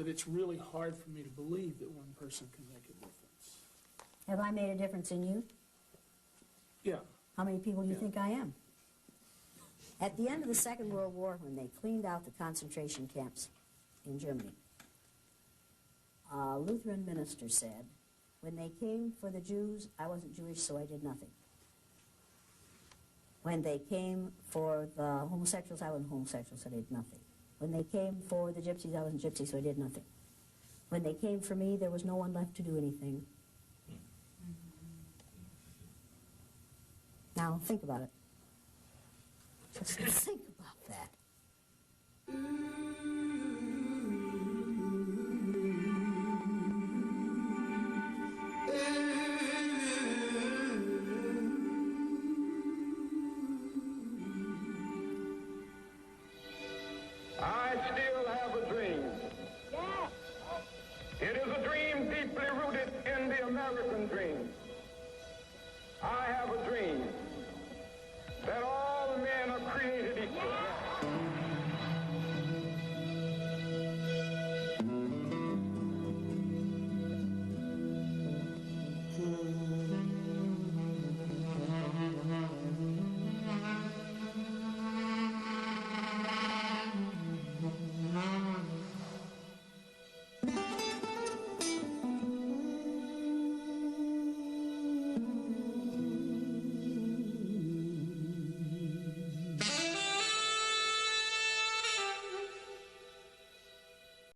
it's really hard for me to believe that one person can make a difference. Have I made a difference in you? Yeah. How many people do you think I am? At the end of the Second World War, when they cleaned out the concentration camps in Germany, a Lutheran minister said, when they came for the Jews, I wasn't Jewish, so I did nothing. When they came for the homosexuals, I wasn't homosexual, so I did nothing. When they came for the gypsies, I wasn't gypsy, so I did nothing. When they came for me, there was no one left to do anything. Now, think about it. Just think about that. I still have a dream. Yes. It is a dream deeply rooted in the American dream. I have a dream